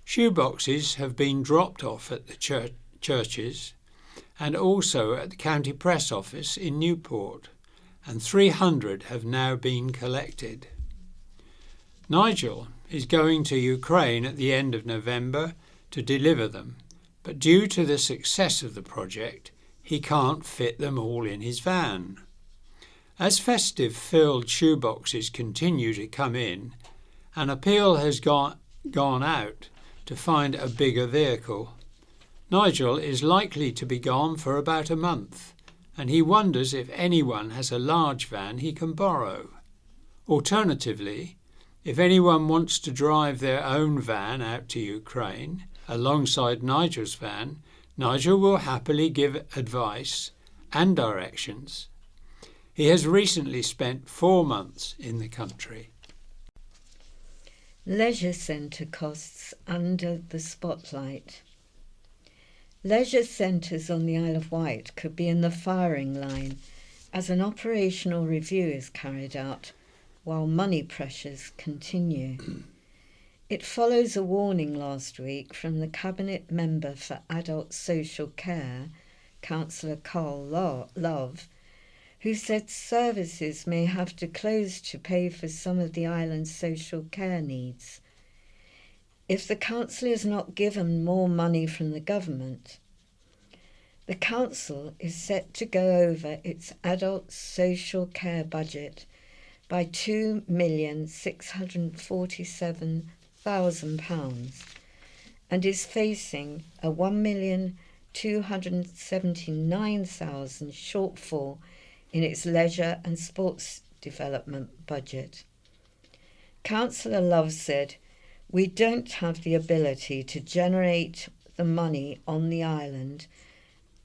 Speaker 6: Shoeboxes have been dropped off at the churches and also at the County Press Office in Newport, and 300 have now been collected. Nigel is going to Ukraine at the end of November to deliver them, but due to the success of the project, he can't fit them all in his van. As festive-filled shoeboxes continue to come in, an appeal has gone out to find a bigger vehicle. Nigel is likely to be gone for about a month, and he wonders if anyone has a large van he can borrow. Alternatively, if anyone wants to drive their own van out to Ukraine alongside Nigel's van, Nigel will happily give advice and directions. He has recently spent 4 months in the country.
Speaker 7: Leisure centre costs under the spotlight. Leisure centres on the Isle of Wight could be in the firing line as an operational review is carried out while money pressures continue. It follows a warning last week from the Cabinet Member for Adult Social Care, Councillor Carl Love, who said services may have to close to pay for some of the island's social care needs. If the council is not given more money from the government, the council is set to go over its adult social care budget by £2,647,000 and is facing a £1,279,000 shortfall in its leisure and sports development budget. Councillor Love said, "We don't have the ability to generate the money on the island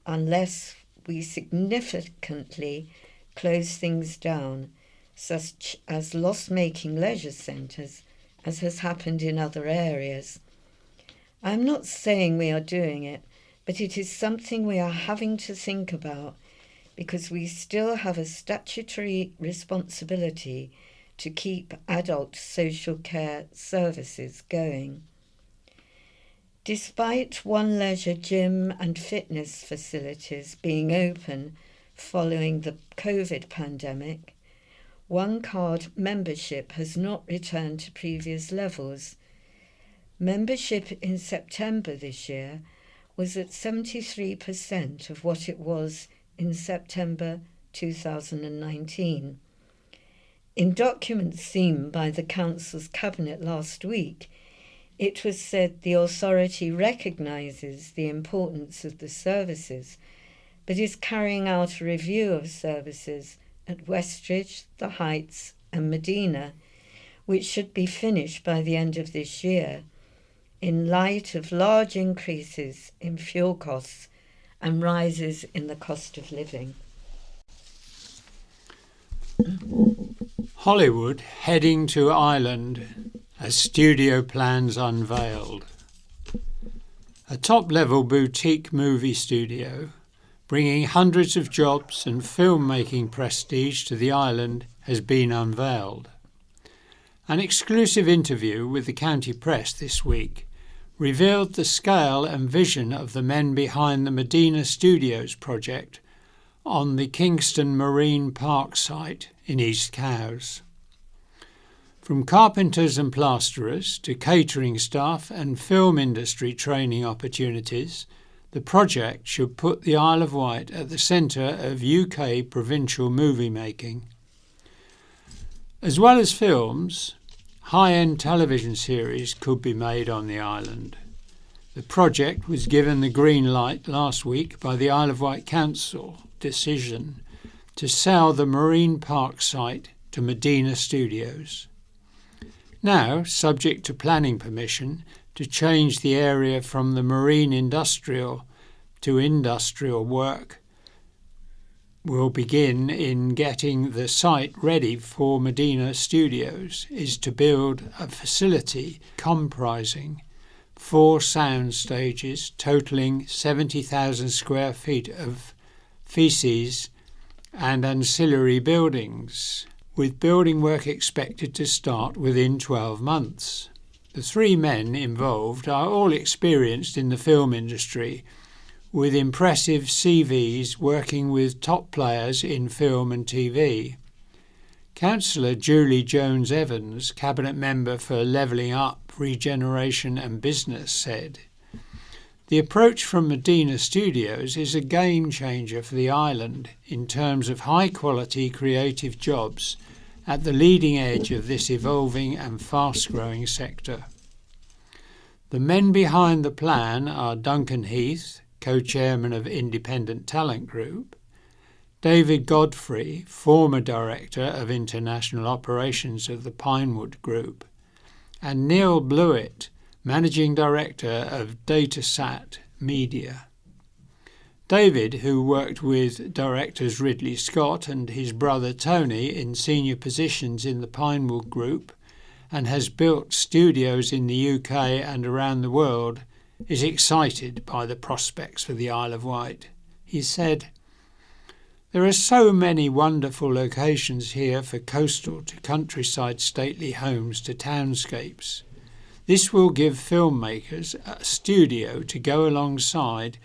Speaker 7: unless we significantly close things down, such as loss-making leisure centres, as has happened in other areas. I'm not saying we are doing it, but it is something we are having to think about because we still have a statutory responsibility to keep adult social care services going. Despite one leisure gym and fitness facilities being open following the COVID pandemic, One Card membership has not returned to previous levels. Membership in September this year was at 73% of what it was in September 2019. In documents seen by the Council's Cabinet last week, it was said the authority recognises the importance of the services, but is carrying out a review of services at Westridge, the Heights and Medina, which should be finished by the end of this year, in light of large increases in fuel costs and rises in the cost of living.
Speaker 6: Hollywood heading to Ireland as studio plans unveiled. A top-level boutique movie studio bringing hundreds of jobs and filmmaking prestige to the island has been unveiled. An exclusive interview with the county press this week revealed the scale and vision of the men behind the Medina Studios project on the Kingston Marine Park site in East Cowes. From carpenters and plasterers to catering staff and film industry training opportunities, the project should put the Isle of Wight at the centre of UK provincial movie making. As well as films, high-end television series could be made on the island. The project was given the green light last week by the Isle of Wight Council decision to sell the Marine Park site to Medina Studios. Now, subject to planning permission, to change the area from the marine industrial to industrial work will begin in getting the site ready for Medina Studios is to build a facility comprising 4 sound stages totalling 70,000 square feet of facies and ancillary buildings, with building work expected to start within 12 months. The 3 men involved are all experienced in the film industry, with impressive CVs working with top players in film and TV. Councillor Julie Jones-Evans, Cabinet Member for Levelling Up, Regeneration and Business, said, "The approach from Medina Studios is a game changer for the island in terms of high-quality creative jobs at the leading edge of this evolving and fast-growing sector." The men behind the plan are Duncan Heath, co-chairman of Independent Talent Group, David Godfrey, former director of international operations of the Pinewood Group, and Neil Blewett, managing director of Datasat Media. David, who worked with directors Ridley Scott and his brother Tony in senior positions in the Pinewood Group and has built studios in the UK and around the world, is excited by the prospects for the Isle of Wight. He said, "There are so many wonderful locations here for coastal to countryside stately homes to townscapes. This will give filmmakers a studio to go alongside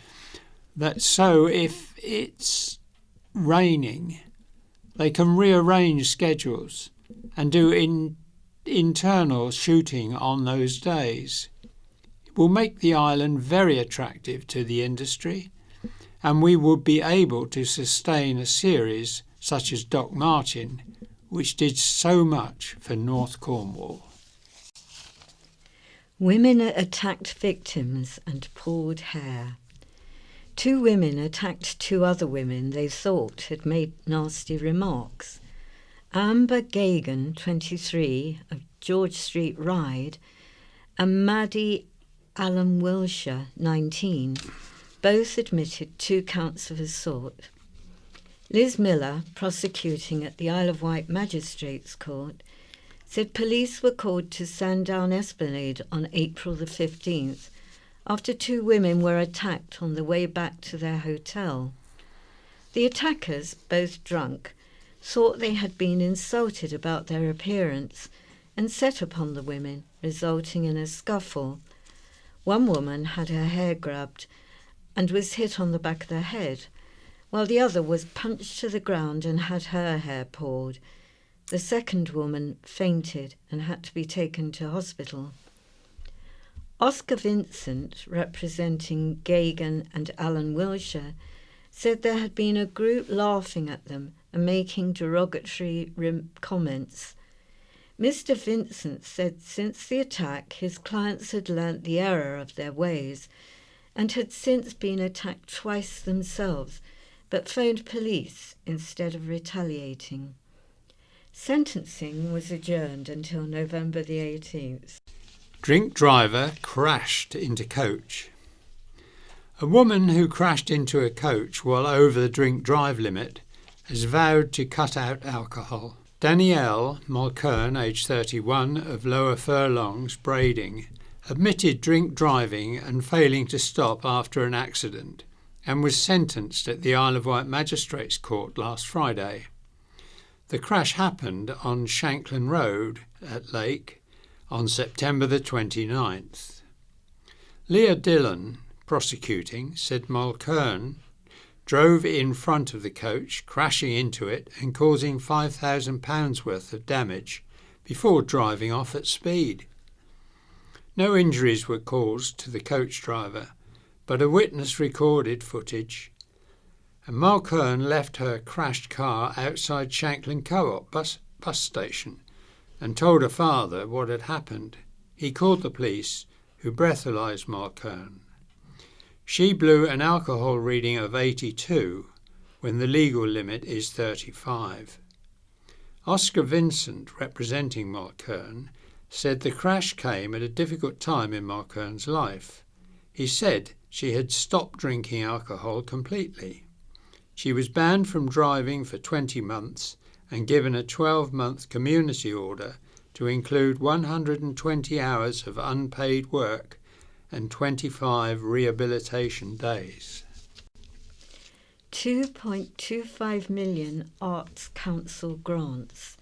Speaker 6: that, so if it's raining, they can rearrange schedules and do internal shooting on those days. It will make the island very attractive to the industry, and we would be able to sustain a series such as Doc Martin, which did so much for North Cornwall."
Speaker 7: Women attacked victims and pulled hair. 2 women attacked 2 other women they thought had made nasty remarks. Amber Gagan, 23, of George Street, Ryde, and Maddie Allen Wilshire, 19, both admitted 2 counts of assault. Liz Miller, prosecuting at the Isle of Wight Magistrates Court, said police were called to Sandown Esplanade on April the 15th after 2 women were attacked on the way back to their hotel. The attackers, both drunk, thought they had been insulted about their appearance and set upon the women, resulting in a scuffle. One woman had her hair grabbed and was hit on the back of the head, while the other was punched to the ground and had her hair pulled. The second woman fainted and had to be taken to hospital. Oscar Vincent, representing Gagan and Alan Wilshire, said there had been a group laughing at them and making derogatory comments. Mr. Vincent said since the attack his clients had learnt the error of their ways and had since been attacked twice themselves, but phoned police instead of retaliating. Sentencing was adjourned until November the 18th.
Speaker 6: Drink driver crashed into coach. A woman who crashed into a coach while over the drink drive limit has vowed to cut out alcohol. Danielle Mulkern, aged 31, of Lower Furlongs, Brading, admitted drink driving and failing to stop after an accident and was sentenced at the Isle of Wight Magistrates Court last Friday. The crash happened on Shanklin Road at Lake on September the 29th. Leah Dillon, prosecuting, said Mulkern drove in front of the coach, crashing into it and causing £5,000 worth of damage before driving off at speed. No injuries were caused to the coach driver, but a witness recorded footage. And Mulkern left her crashed car outside Shanklin Co-op bus station and told her father what had happened. He called the police, who breathalyzed Mulkern. She blew an alcohol reading of 82 when the legal limit is 35. Oscar Vincent, representing Mulkern, said the crash came at a difficult time in Mulkern's life. He said she had stopped drinking alcohol completely. She was banned from driving for 20 months and given a 12-month community order to include 120 hours of unpaid work and 25 rehabilitation days.
Speaker 7: 2.25 million Arts Council grants.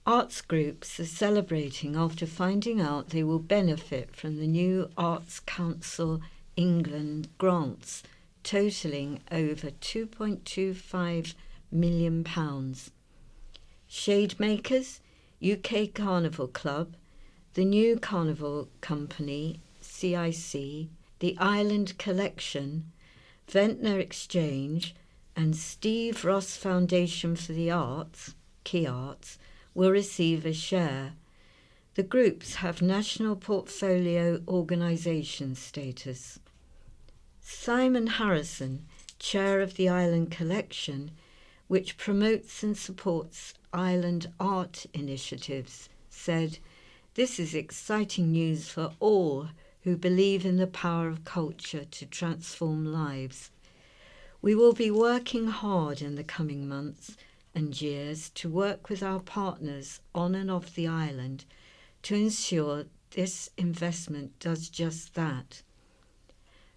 Speaker 7: Arts groups are celebrating after finding out they will benefit from the new Arts Council England grants, totalling over £2.25 million. Shademakers, UK Carnival Club, the New Carnival Company, CIC, the Island Collection, Ventnor Exchange and Steve Ross Foundation for the Arts, Key Arts, will receive a share. The groups have National Portfolio Organisation status. Simon Harrison, Chair of the Island Collection, which promotes and supports island art initiatives, said, "This is exciting news for all who believe in the power of culture to transform lives. We will be working hard in the coming months and years to work with our partners on and off the island to ensure this investment does just that."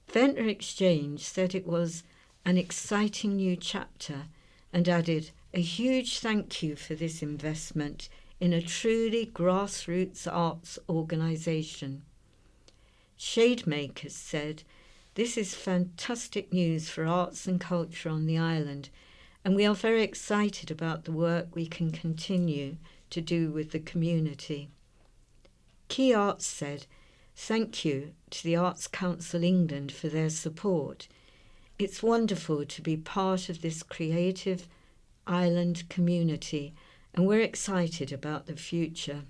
Speaker 7: Ventnor Exchange said it was an exciting new chapter and added, "A huge thank you for this investment in a truly grassroots arts organisation." Shademakers said, "This is fantastic news for arts and culture on the island, and we are very excited about the work we can continue to do with the community." Key Arts said, "Thank you to the Arts Council England for their support. It's wonderful to be part of this creative island community, and we're excited about the future."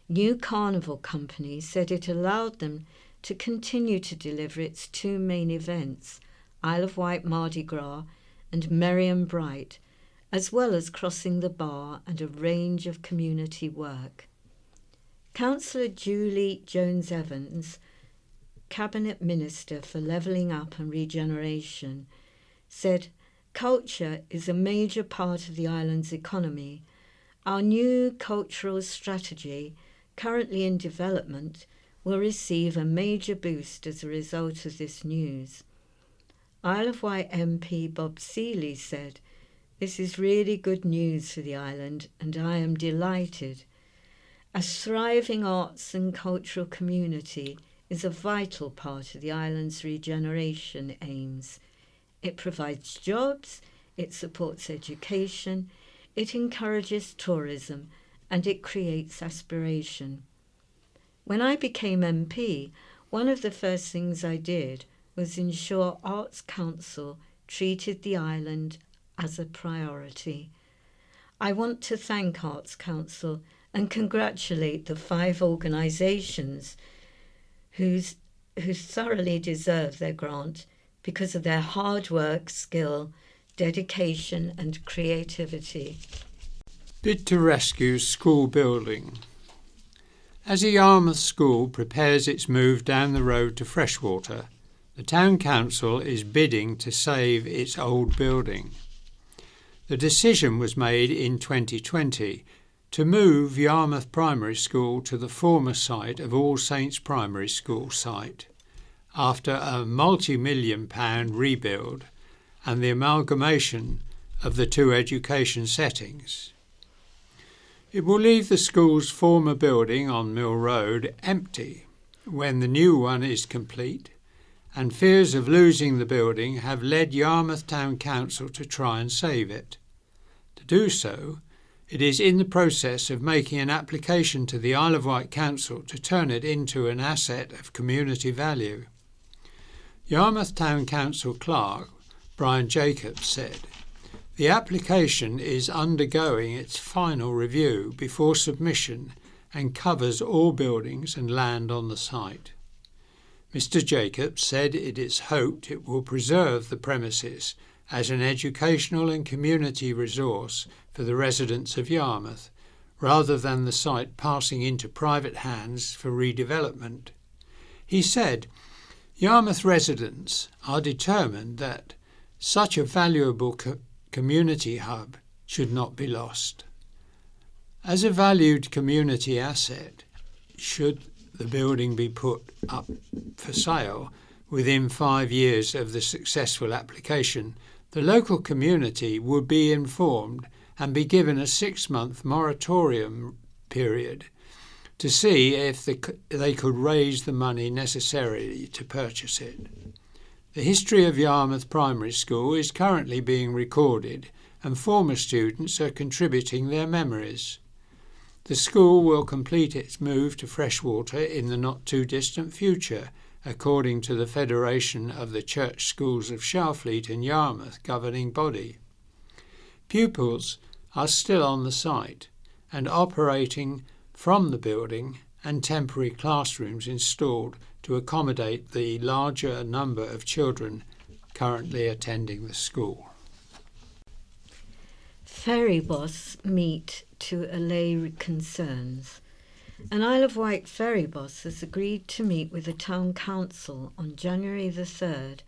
Speaker 7: New Carnival Company said it allowed them to continue to deliver its 2 main events, Isle of Wight Mardi Gras and Merry and Bright, as well as crossing the bar and a range of community work. Councillor Julie Jones-Evans, Cabinet Minister for Levelling Up and Regeneration, said, "Culture is a major part of the island's economy. Our new cultural strategy, currently in development, will receive a major boost as a result of this news. Isle of Wight MP Bob Seeley said, "This is really good news for the island and I am delighted. A thriving arts and cultural community is a vital part of the island's regeneration aims. It provides jobs, it supports education, it encourages tourism, and it creates aspiration. When I became MP, one of the first things I did was ensure Arts Council treated the island as a priority. I want to thank Arts Council and congratulate the 5 organisations who thoroughly deserve their grant because of their hard work, skill, dedication and creativity."
Speaker 6: Bid to rescue school building. As a Yarmouth school prepares its move down the road to Freshwater, the Town Council is bidding to save its old building. The decision was made in 2020 to move Yarmouth Primary School to the former site of All Saints Primary School site, after a multi-million-pound rebuild and the amalgamation of the 2 education settings. It will leave the school's former building on Mill Road empty when the new one is complete, and fears of losing the building have led Yarmouth Town Council to try and save it. To do so, it is in the process of making an application to the Isle of Wight Council to turn it into an asset of community value. Yarmouth Town Council clerk Brian Jacobs said, "The application is undergoing its final review before submission and covers all buildings and land on the site." Mr. Jacobs said it is hoped it will preserve the premises as an educational and community resource for the residents of Yarmouth, rather than the site passing into private hands for redevelopment. He said, "Yarmouth residents are determined that such a valuable community hub should not be lost. As a valued community asset, should the building be put up for sale within 5 years of the successful application, the local community would be informed and be given a 6-month moratorium period to see if they could raise the money necessary to purchase it. The history of Yarmouth Primary School is currently being recorded and former students are contributing their memories. The school will complete its move to Freshwater in the not-too-distant future, according to the Federation of the Church Schools of Sharfleet and Yarmouth governing body. Pupils are still on the site and operating from the building, and temporary classrooms installed to accommodate the larger number of children currently attending the school.
Speaker 7: Ferry boss meet to allay concerns. An Isle of Wight ferry boss has agreed to meet with the Town Council on January the 3rd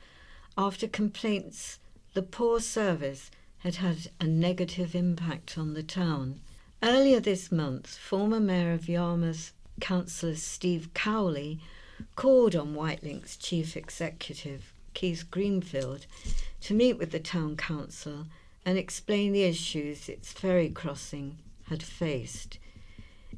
Speaker 7: after complaints the poor service had had a negative impact on the town. Earlier this month, former Mayor of Yarmouth, Councillor Steve Cowley, called on Whitelink's Chief Executive, Keith Greenfield, to meet with the Town Council and explain the issues its ferry crossing had faced.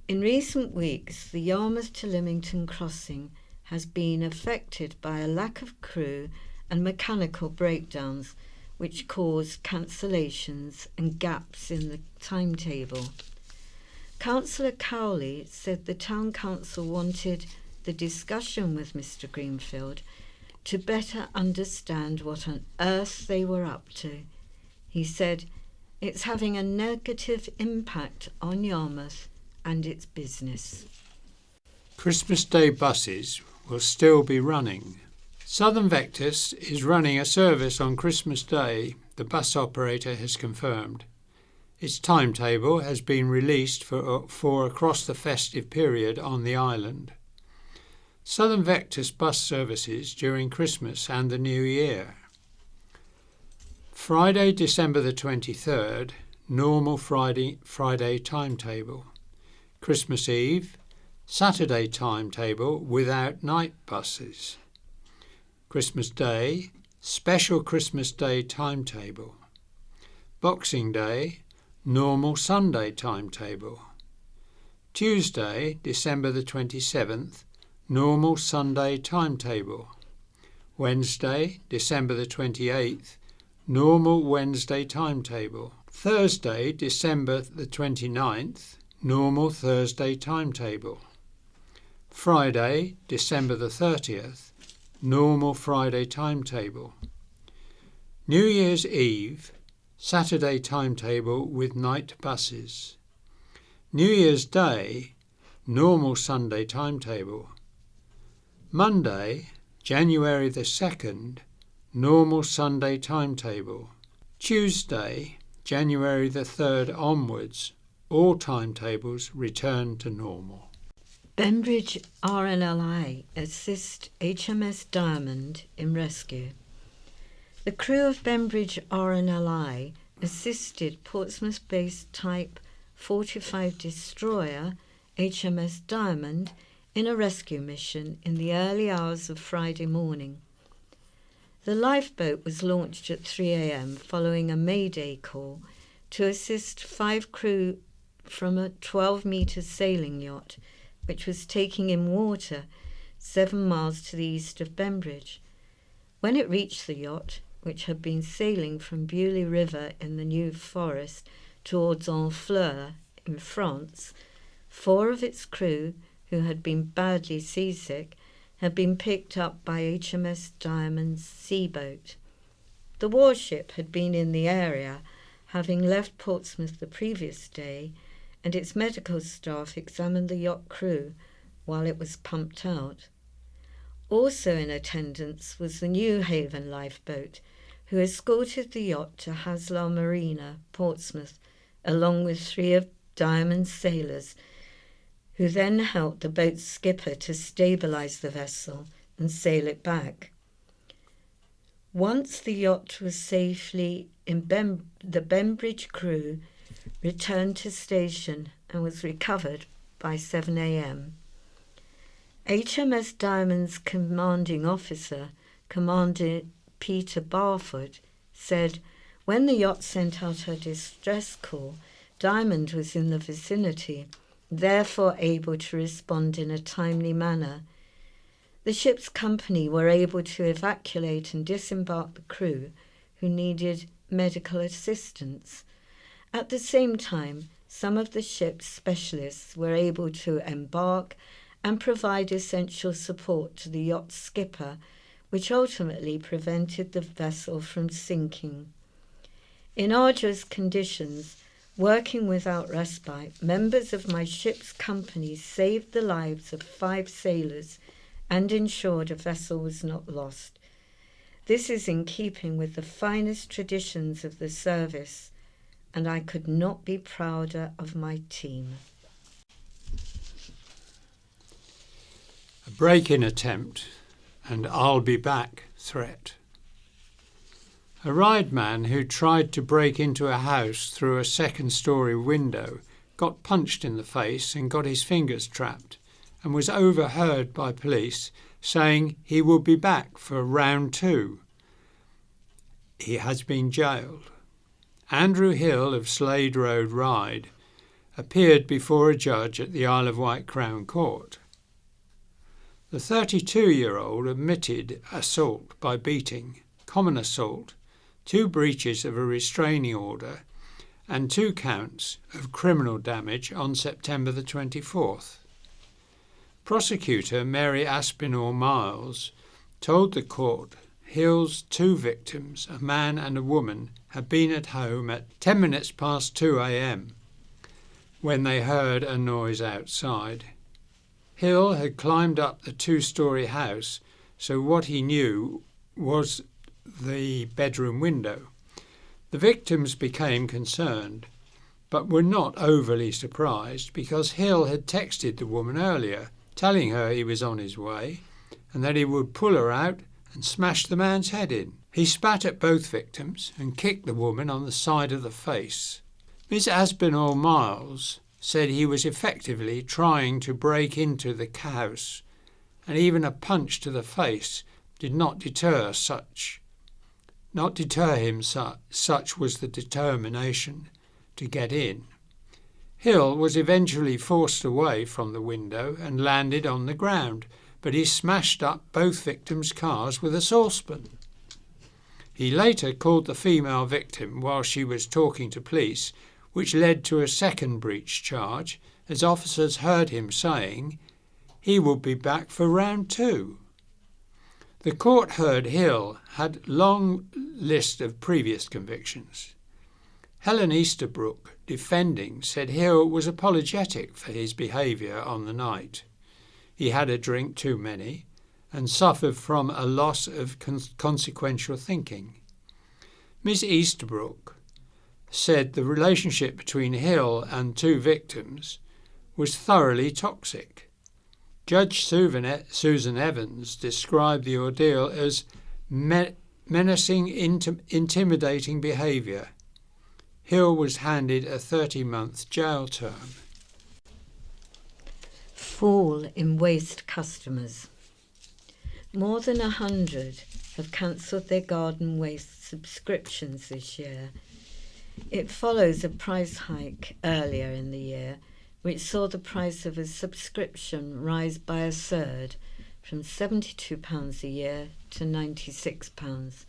Speaker 7: In recent weeks, the Yarmouth to Lymington crossing has been affected by a lack of crew and mechanical breakdowns, which caused cancellations and gaps in the timetable. Councillor Cowley said the Town Council wanted the discussion with Mr. Greenfield to better understand what on earth they were up to. He said, "It's having a negative impact on Yarmouth and its business."
Speaker 6: Christmas Day buses will still be running. Southern Vectis is running a service on Christmas Day, the bus operator has confirmed. Its timetable has been released for across the festive period on the island. Southern Vectis bus services during Christmas and the New Year. Friday, December the 23rd, normal Friday timetable. Christmas Eve, Saturday timetable without night buses. Christmas Day, special Christmas Day timetable. Boxing Day, normal Sunday timetable. Tuesday, December the 27th, normal Sunday timetable. Wednesday, December the 28th, normal Wednesday timetable. Thursday, December the 29th, normal Thursday timetable. Friday, December the 30th, normal Friday timetable. New Year's Eve, Saturday timetable with night buses. New Year's Day, normal Sunday timetable. Monday, January the 2nd, normal Sunday timetable. Tuesday, January the 3rd onwards, all timetables return to normal.
Speaker 7: Bembridge RNLI assist HMS Diamond in rescue. The crew of Bembridge RNLI assisted Portsmouth-based Type 45 destroyer HMS Diamond in a rescue mission in the early hours of Friday morning. The lifeboat was launched at 3 a.m. following a Mayday call to assist 5 crew from a 12-metre sailing yacht which was taking in water 7 miles to the east of Bembridge. When it reached the yacht, which had been sailing from Beaulieu River in the New Forest towards Honfleur in France, 4 of its crew, who had been badly seasick, had been picked up by HMS Diamond's seaboat. The warship had been in the area, having left Portsmouth the previous day, and its medical staff examined the yacht crew while it was pumped out. Also in attendance was the New Haven lifeboat, who escorted the yacht to Haslar Marina, Portsmouth, along with 3 of Diamond's sailors, who then helped the boat's skipper to stabilise the vessel and sail it back. Once the yacht was safely in the Bembridge crew returned to station and was recovered by 7 a.m. HMS Diamond's commanding officer, Commander Peter Barford, said, when the yacht sent out her distress call, Diamond was in the vicinity, therefore able to respond in a timely manner. The ship's company were able to evacuate and disembark the crew who needed medical assistance. At the same time, some of the ship's specialists were able to embark and provide essential support to the yacht's skipper, which ultimately prevented the vessel from sinking. In arduous conditions, working without respite, members of my ship's company saved the lives of 5 sailors and ensured a vessel was not lost. This is in keeping with the finest traditions of the service, and I could not be prouder of my team.
Speaker 6: A break-in attempt and I'll be back threat. A rideman who tried to break into a house through a second-storey window got punched in the face and got his fingers trapped, and was overheard by police saying he will be back for round 2. He has been jailed. Andrew Hill of Slade Road Ryde appeared before a judge at the Isle of Wight Crown Court. The 32-year-old admitted assault by beating, common assault, 2 breaches of a restraining order and 2 counts of criminal damage on September the 24th. Prosecutor Mary Aspinall-Miles told the court Hill's 2 victims, a man and a woman, had been at home at 10 minutes past 2 a.m. when they heard a noise outside. Hill had climbed up the 2-storey house, so what he knew was the bedroom window. The victims became concerned, but were not overly surprised because Hill had texted the woman earlier, telling her he was on his way and that he would pull her out and smash the man's head in. He spat at both victims and kicked the woman on the side of the face. Miss Aspinall-Miles said he was effectively trying to break into the house, and even a punch to the face did not deter him. Such was the determination to get in. Hill was eventually forced away from the window and landed on the ground, but he smashed up both victims' cars with a saucepan. He later called the female victim while she was talking to police, which led to a second breach charge, as officers heard him saying he would be back for round 2. The court heard Hill had a long list of previous convictions. Helen Easterbrook, defending, said Hill was apologetic for his behaviour on the night. He had a drink too many and suffered from a loss of consequential thinking. Miss Easterbrook said the relationship between Hill and 2 victims was thoroughly toxic. Judge Susan Evans described the ordeal as menacing, intimidating behaviour. Hill was handed a 30-month jail term.
Speaker 7: Fall in waste customers. More than 100 have cancelled their garden waste subscriptions this year. It follows a price hike earlier in the year, which saw the price of a subscription rise by a third, from £72 a year to £96.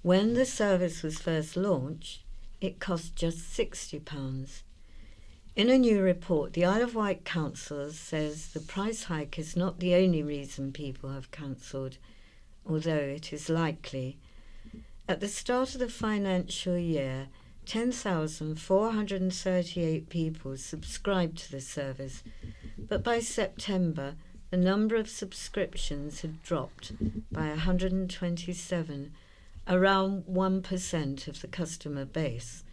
Speaker 7: When the service was first launched, it cost just £60. In a new report, the Isle of Wight Council says the price hike is not the only reason people have cancelled, although it is likely. At the start of the financial year, 10,438 people subscribed to the service, but by September, the number of subscriptions had dropped by 127, around 1% of the customer base.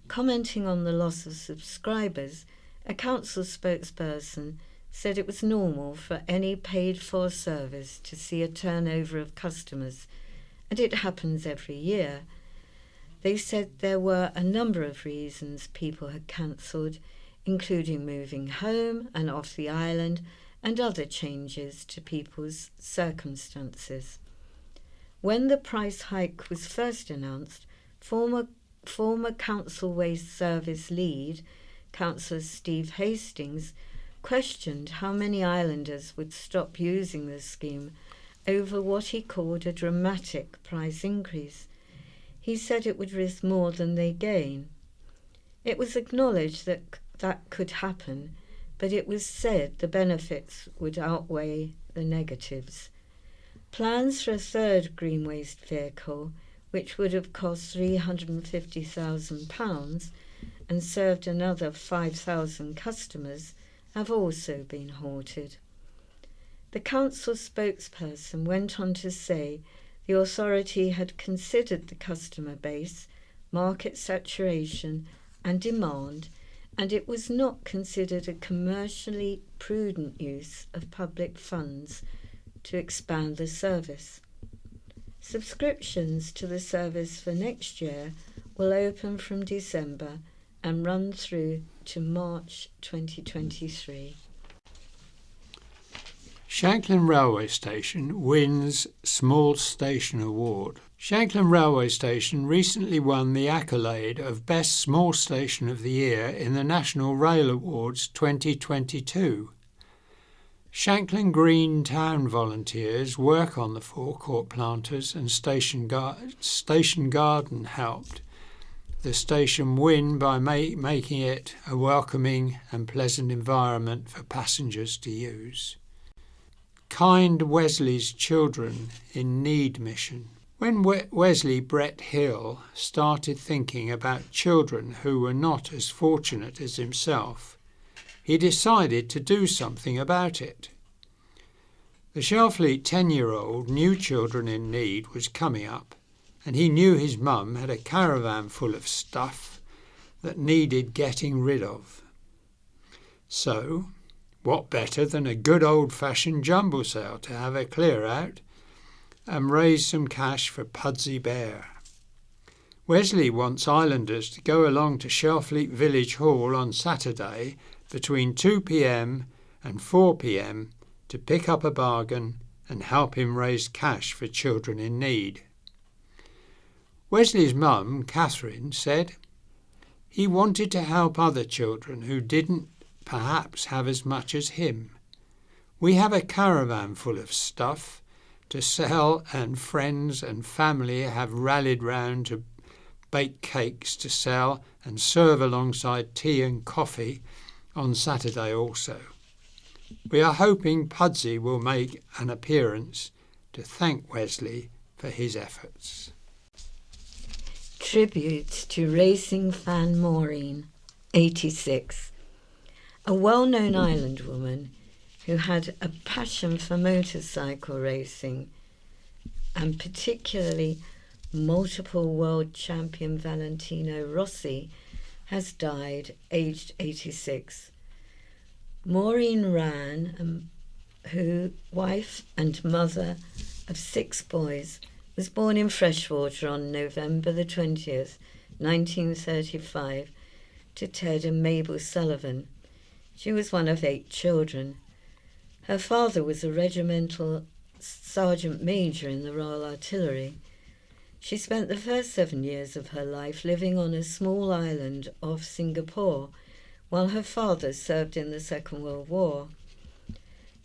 Speaker 7: Commenting on the loss of subscribers, a council spokesperson said it was normal for any paid-for service to see a turnover of customers, and it happens every year. They said there were a number of reasons people had cancelled, including moving home and off the island and other changes to people's circumstances. When the price hike was first announced, former Council Waste Service lead, Councillor Steve Hastings, questioned how many islanders would stop using the scheme over what he called a dramatic price increase. He said it would risk more than they gain. It was acknowledged that that could happen, but it was said the benefits would outweigh the negatives. Plans for a third green waste vehicle, which would have cost £350,000 and served another 5,000 customers, have also been halted. The council spokesperson went on to say the authority had considered the customer base, market saturation and demand, and it was not considered a commercially prudent use of public funds to expand the service. Subscriptions to the service for next year will open from December and run through to March 2023.
Speaker 6: Shanklin Railway Station wins Small Station Award. Shanklin Railway Station recently won the accolade of Best Small Station of the Year in the National Rail Awards 2022. Shanklin Green Town volunteers work on the forecourt planters and station garden helped the station win by making it a welcoming and pleasant environment for passengers to use. Kind Wesley's Children in Need mission. When Wesley Brett Hill started thinking about children who were not as fortunate as himself, he decided to do something about it. The Shelfleet 10-year-old knew children in need was coming up, and he knew his mum had a caravan full of stuff that needed getting rid of. So, what better than a good old-fashioned jumble sale to have a clear out and raise some cash for Pudsey Bear. Wesley wants islanders to go along to Shelfleet Village Hall on Saturday between 2 p.m. and 4 p.m. to pick up a bargain and help him raise cash for children in need. Wesley's mum, Catherine, said he wanted to help other children who didn't perhaps have as much as him. We have a caravan full of stuff to sell, and friends and family have rallied round to bake cakes to sell and serve alongside tea and coffee on Saturday also. We are hoping Pudsey will make an appearance to thank Wesley for his efforts.
Speaker 7: Tributes to racing fan Maureen, 86. A well-known island woman who had a passion for motorcycle racing, and particularly multiple world champion Valentino Rossi, has died aged 86. Maureen Rann, who, wife and mother of 6 boys, was born in Freshwater on November the 20th, 1935, to Ted and Mabel Sullivan. She was one of 8 children. Her father was a regimental sergeant major in the Royal Artillery. She spent the first 7 years of her life living on a small island off Singapore, while her father served in the Second World War.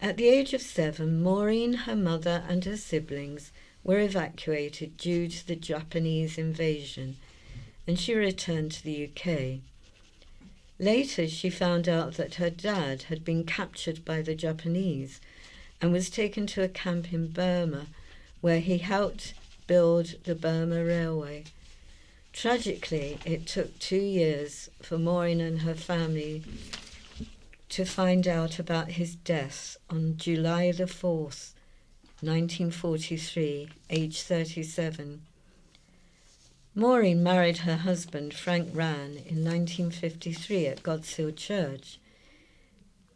Speaker 7: At the age of 7, Maureen, her mother and her siblings were evacuated due to the Japanese invasion, and she returned to the UK. Later, she found out that her dad had been captured by the Japanese and was taken to a camp in Burma, where he helped build the Burma Railway. Tragically, it took 2 years for Maureen and her family to find out about his death on July the 4th, 1943, aged 37. Maureen married her husband, Frank Rann, in 1953 at God's Hill Church.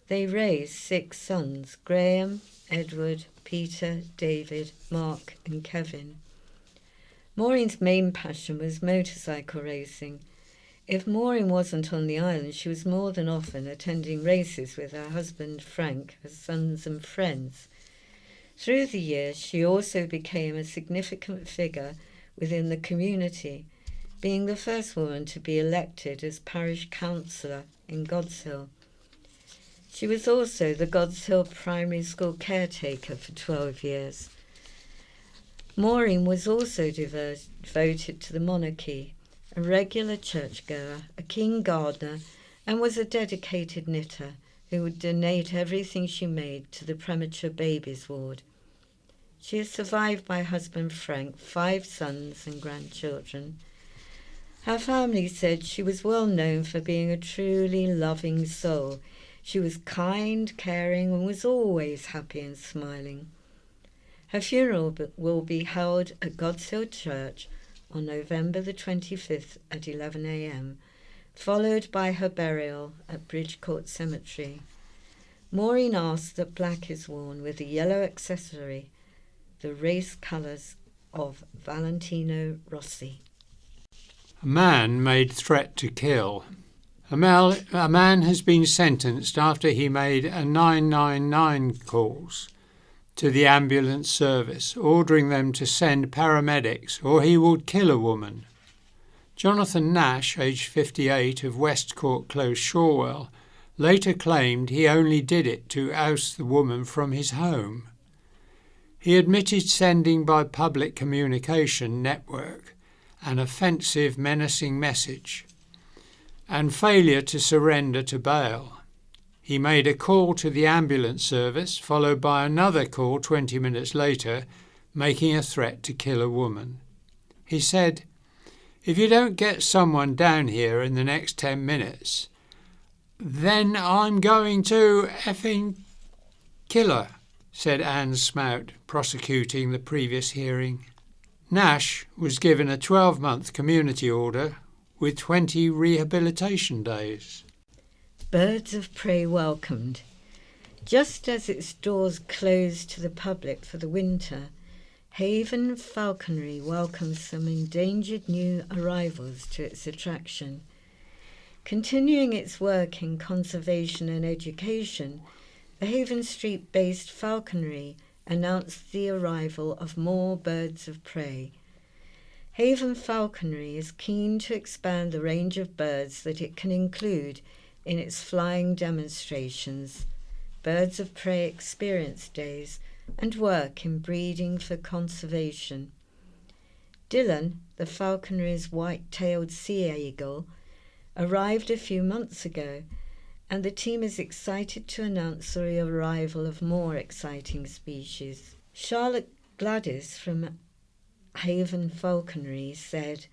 Speaker 7: They raised 6 sons, Graham, Edward, Peter, David, Mark and Kevin. Maureen's main passion was motorcycle racing. If Maureen wasn't on the island, she was more than often attending races with her husband, Frank, her sons and friends. Through the years, she also became a significant figure within the community, being the first woman to be elected as parish councillor in God's Hill. She was also the God's Hill Primary School caretaker for 12 years. Maureen was also devoted to the monarchy, a regular churchgoer, a keen gardener, and was a dedicated knitter who would donate everything she made to the premature babies ward. She is survived by husband Frank, 5 sons and grandchildren. Her family said she was well known for being a truly loving soul. She was kind, caring, and was always happy and smiling. Her funeral will be held at God's Hill Church on November the 25th at 11 a.m, followed by her burial at Bridgecourt Cemetery. Maureen asked that black is worn with a yellow accessory, the race colours of Valentino Rossi.
Speaker 6: A man made threat to kill. A man has been sentenced after he made a 999 calls to the ambulance service, ordering them to send paramedics or he would kill a woman. Jonathan Nash, aged 58, of Westcourt Close, Shorewell, later claimed he only did it to oust the woman from his home. He admitted sending by public communication network an offensive, menacing message and failure to surrender to bail. He made a call to the ambulance service, followed by another call 20 minutes later, making a threat to kill a woman. He said, "If you don't get someone down here in the next 10 minutes, then I'm going to effing kill her," said Anne Smout, prosecuting the previous hearing. Nash was given a 12-month community order with 20 rehabilitation days.
Speaker 7: Birds of Prey welcomed. Just as its doors closed to the public for the winter, Haven Falconry welcomes some endangered new arrivals to its attraction. Continuing its work in conservation and education, the Haven Street-based Falconry announced the arrival of more birds of prey. Haven Falconry is keen to expand the range of birds that it can include in its flying demonstrations, birds of prey experience days, and work in breeding for conservation. Dylan, the falconry's white-tailed sea eagle, arrived a few months ago, and the team is excited to announce the arrival of more exciting species. Charlotte Gladys from Haven Falconry said,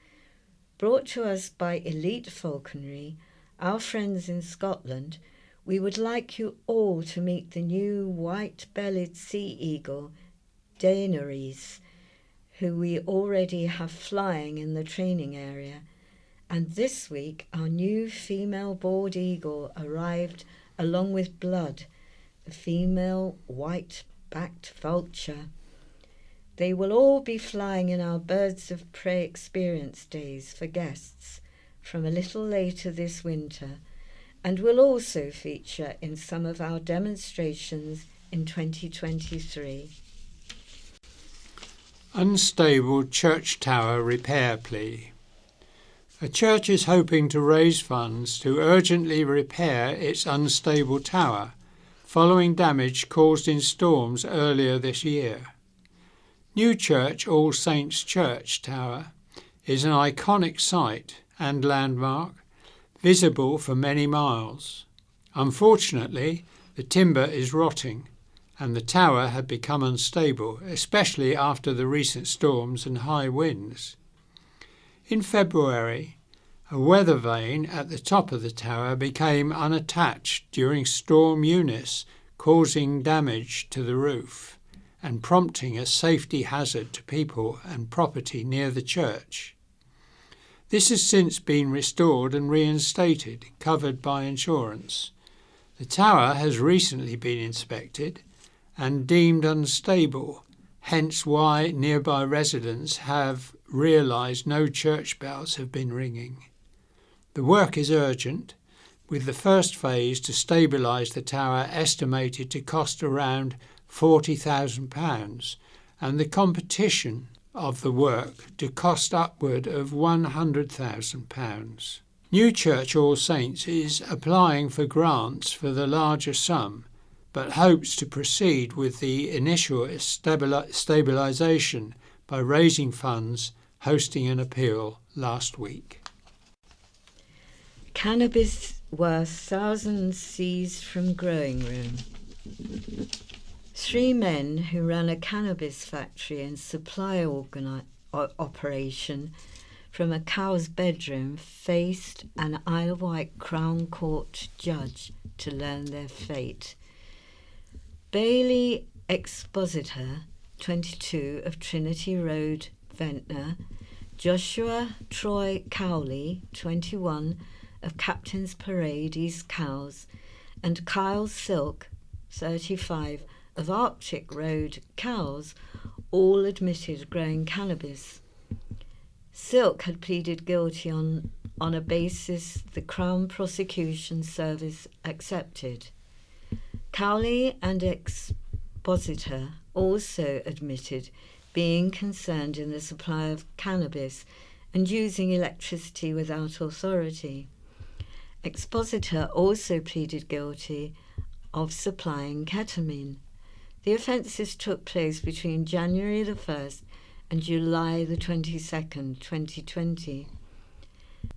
Speaker 7: "Brought to us by Elite Falconry, our friends in Scotland, we would like you all to meet the new white-bellied sea eagle, Daenerys, who we already have flying in the training area. And this week, our new female bald eagle arrived along with Blood, the female white-backed vulture. They will all be flying in our Birds of Prey experience days for guests from a little later this winter, and will also feature in some of our demonstrations in 2023.
Speaker 6: Unstable church tower repair plea. A church is hoping to raise funds to urgently repair its unstable tower following damage caused in storms earlier this year. New Church All Saints Church Tower is an iconic site and landmark, visible for many miles. Unfortunately, the timber is rotting and the tower had become unstable, especially after the recent storms and high winds. In February, a weather vane at the top of the tower became unattached during Storm Eunice, causing damage to the roof and prompting a safety hazard to people and property near the church. This has since been restored and reinstated, covered by insurance. The tower has recently been inspected and deemed unstable, hence why nearby residents have realised no church bells have been ringing. The work is urgent, with the first phase to stabilise the tower estimated to cost around £40,000 and the competition of the work to cost upward of £100,000. New Church All Saints is applying for grants for the larger sum, but hopes to proceed with the initial stabilisation by raising funds, hosting an appeal last week.
Speaker 7: Cannabis worth thousands seized from growing room. 3 men who ran a cannabis factory and supply operation from a cow's bedroom faced an Isle of Wight Crown Court judge to learn their fate. Bailey Expositor, 22, of Trinity Road, Ventnor, Joshua Troy Cowley, 21, of Captain's Parade, East Cowes, and Kyle Silk, 35, of Arctic Road, Cowes, all admitted growing cannabis. Silk had pleaded guilty on a basis the Crown Prosecution Service accepted. Cowley and Expositor also admitted being concerned in the supply of cannabis and using electricity without authority. Expositor also pleaded guilty of supplying ketamine. The offences took place between January the 1st and July the 22nd, 2020.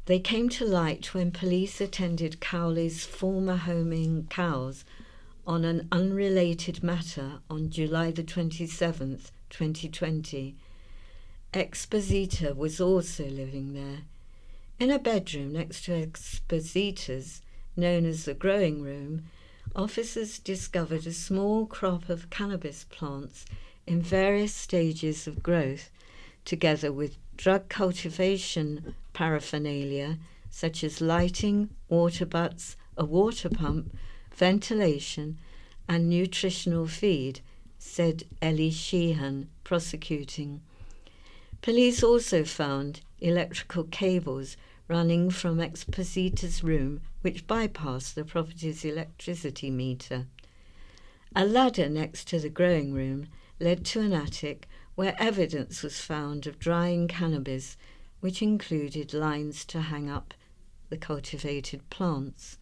Speaker 7: They came to light when police attended Cowley's former home in Cowes on an unrelated matter on July the 27th, 2020. Expositor was also living there. In a bedroom next to Expositor's, known as the growing room, officers discovered a small crop of cannabis plants in various stages of growth, together with drug cultivation paraphernalia such as lighting, water butts, a water pump, ventilation and nutritional feed, said Ellie Sheehan, prosecuting. Police also found electrical cables running from Exposito's room, which bypassed the property's electricity meter. A ladder next to the growing room led to an attic where evidence was found of drying cannabis, which included lines to hang up the cultivated plants.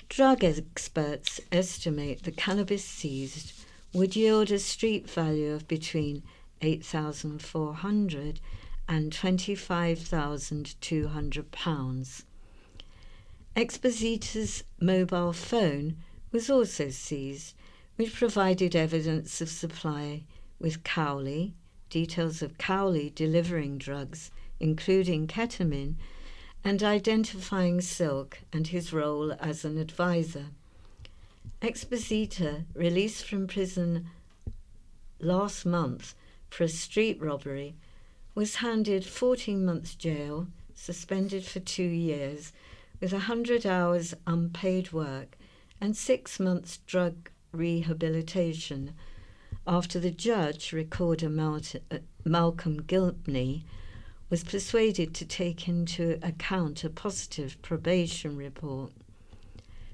Speaker 7: Drug experts estimate the cannabis seized would yield a street value of between £8,400 and £25,200. Exposito's mobile phone was also seized, which provided evidence of supply with Cowley, details of Cowley delivering drugs, including ketamine, and identifying Silk and his role as an advisor. Exposito, released from prison last month for a street robbery, was handed 14 months jail, suspended for 2 years, with 100 hours unpaid work and 6 months drug rehabilitation, after the judge, Recorder Malcolm Gilbney, was persuaded to take into account a positive probation report.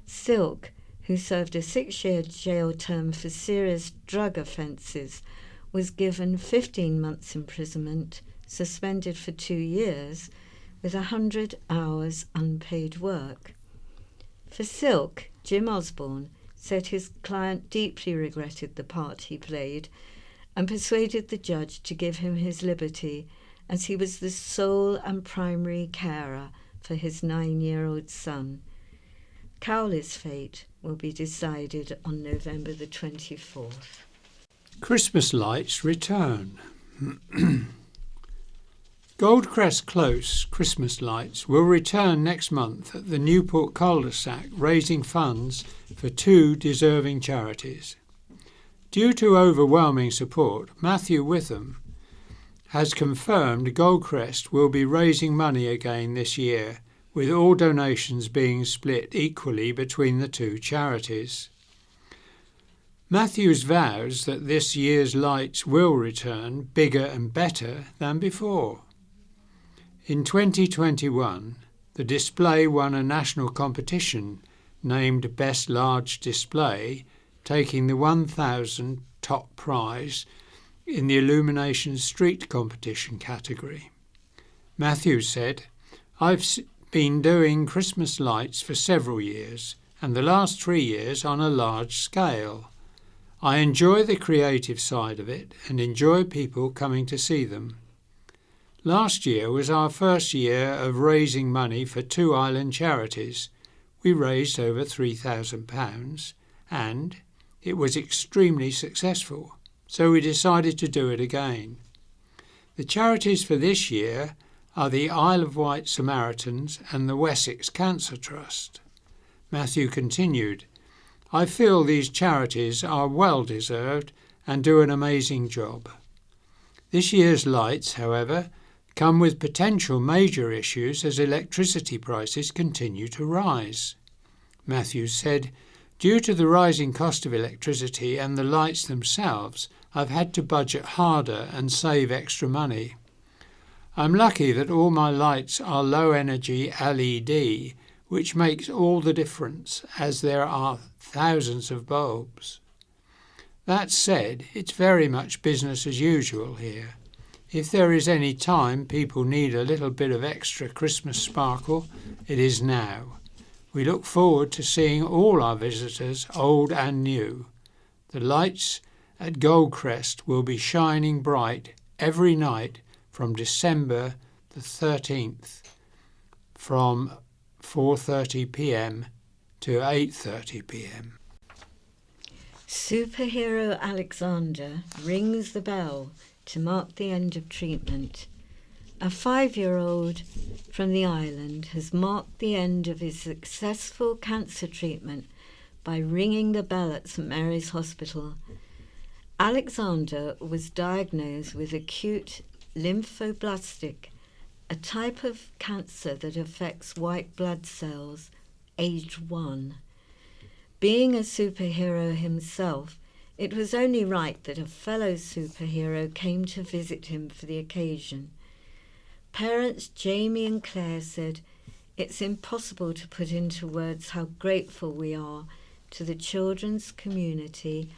Speaker 7: Silk, who served a 6-year jail term for serious drug offences, was given 15 months imprisonment, suspended for 2 years, with 100 hours unpaid work. For Silk, Jim Osborne said his client deeply regretted the part he played and persuaded the judge to give him his liberty, as he was the sole and primary carer for his 9-year-old son. Cowley's fate will be decided on November the 24th.
Speaker 6: Christmas lights return. Goldcrest Close Christmas lights will return next month at the Newport cul-de-sac, raising funds for 2 deserving charities. Due to overwhelming support, Matthew Witham has confirmed Goldcrest will be raising money again this year, with all donations being split equally between the 2 charities. Matthews vows that this year's lights will return bigger and better than before. In 2021, the display won a national competition named Best Large Display, taking the 1,000 top prize in the Illumination Street competition category. Matthews said, "I've been doing Christmas lights for several years, and the last 3 years on a large scale. I enjoy the creative side of it and enjoy people coming to see them. Last year was our first year of raising money for 2 island charities. We raised over £3,000 and it was extremely successful, so we decided to do it again. The charities for this year are the Isle of Wight Samaritans and the Wessex Cancer Trust." Matthew continued, "I feel these charities are well deserved and do an amazing job. This year's lights, however, come with potential major issues as electricity prices continue to rise." Matthews said, "Due to the rising cost of electricity and the lights themselves, I've had to budget harder and save extra money. I'm lucky that all my lights are low-energy LED, which makes all the difference as there are thousands of bulbs. That said, it's very much business as usual here. If there is any time people need a little bit of extra Christmas sparkle, it is now. We look forward to seeing all our visitors, old and new. The lights at Goldcrest will be shining bright every night from December the 13th, from 4:30 p.m. to 8:30 p.m.
Speaker 7: Superhero Alexander rings the bell to mark the end of treatment. A 5-year-old from the island has marked the end of his successful cancer treatment by ringing the bell at St Mary's Hospital. Alexander was diagnosed with acute lymphoblastic, a type of cancer that affects white blood cells, age 1. Being a superhero himself, It was only right that a fellow superhero came to visit him for the occasion. Parents Jamie and Claire said, "It's impossible to put into words how grateful we are to the children's community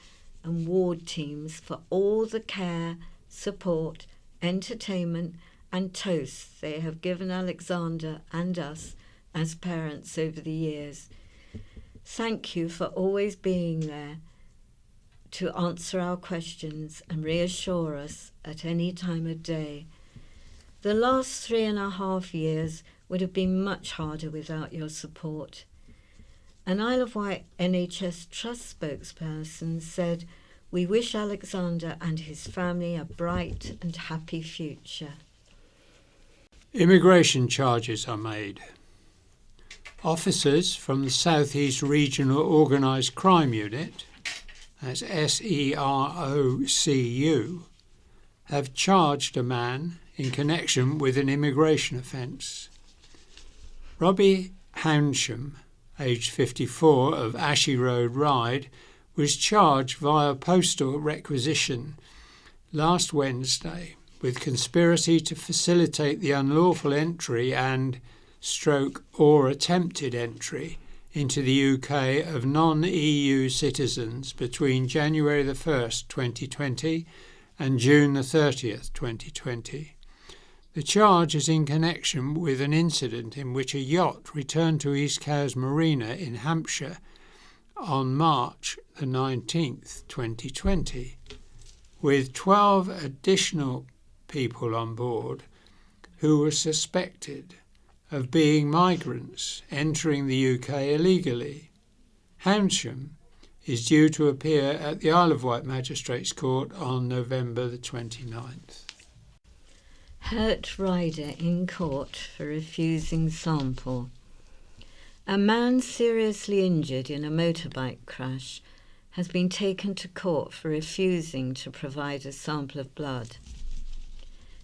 Speaker 7: and ward teams for all the care, support, entertainment and toasts they have given Alexander and us as parents over the years. Thank you for always being there to answer our questions and reassure us at any time of day. The last 3.5 years would have been much harder without your support." An Isle of Wight NHS Trust spokesperson said, "We wish Alexander and his family a bright and happy future."
Speaker 6: Immigration charges are made. Officers from the South East Regional Organised Crime Unit, that's SEROCU, have charged a man in connection with an immigration offence. Robbie Hounsham, aged 54, of Ashy Road, Ryde, was charged via postal requisition last Wednesday with conspiracy to facilitate the unlawful entry and or attempted entry into the UK of non-EU citizens between January the 1st, 2020 and June the 30th, 2020. The charge is in connection with an incident in which a yacht returned to East Cowes Marina in Hampshire on March the 19th, 2020, with 12 additional people on board who were suspected of being migrants entering the UK illegally. Hounsham is due to appear at the Isle of Wight Magistrates Court on November the 29th.
Speaker 7: Hurt rider in court for refusing sample. A man seriously injured in a motorbike crash has been taken to court for refusing to provide a sample of blood.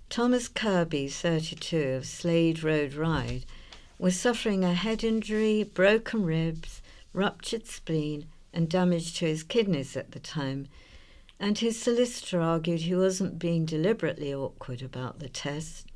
Speaker 7: Thomas Kirby, 32, of Slade Road, Ryde, was suffering a head injury, broken ribs, ruptured spleen and damage to his kidneys at the time, and his solicitor argued he wasn't being deliberately awkward about the test.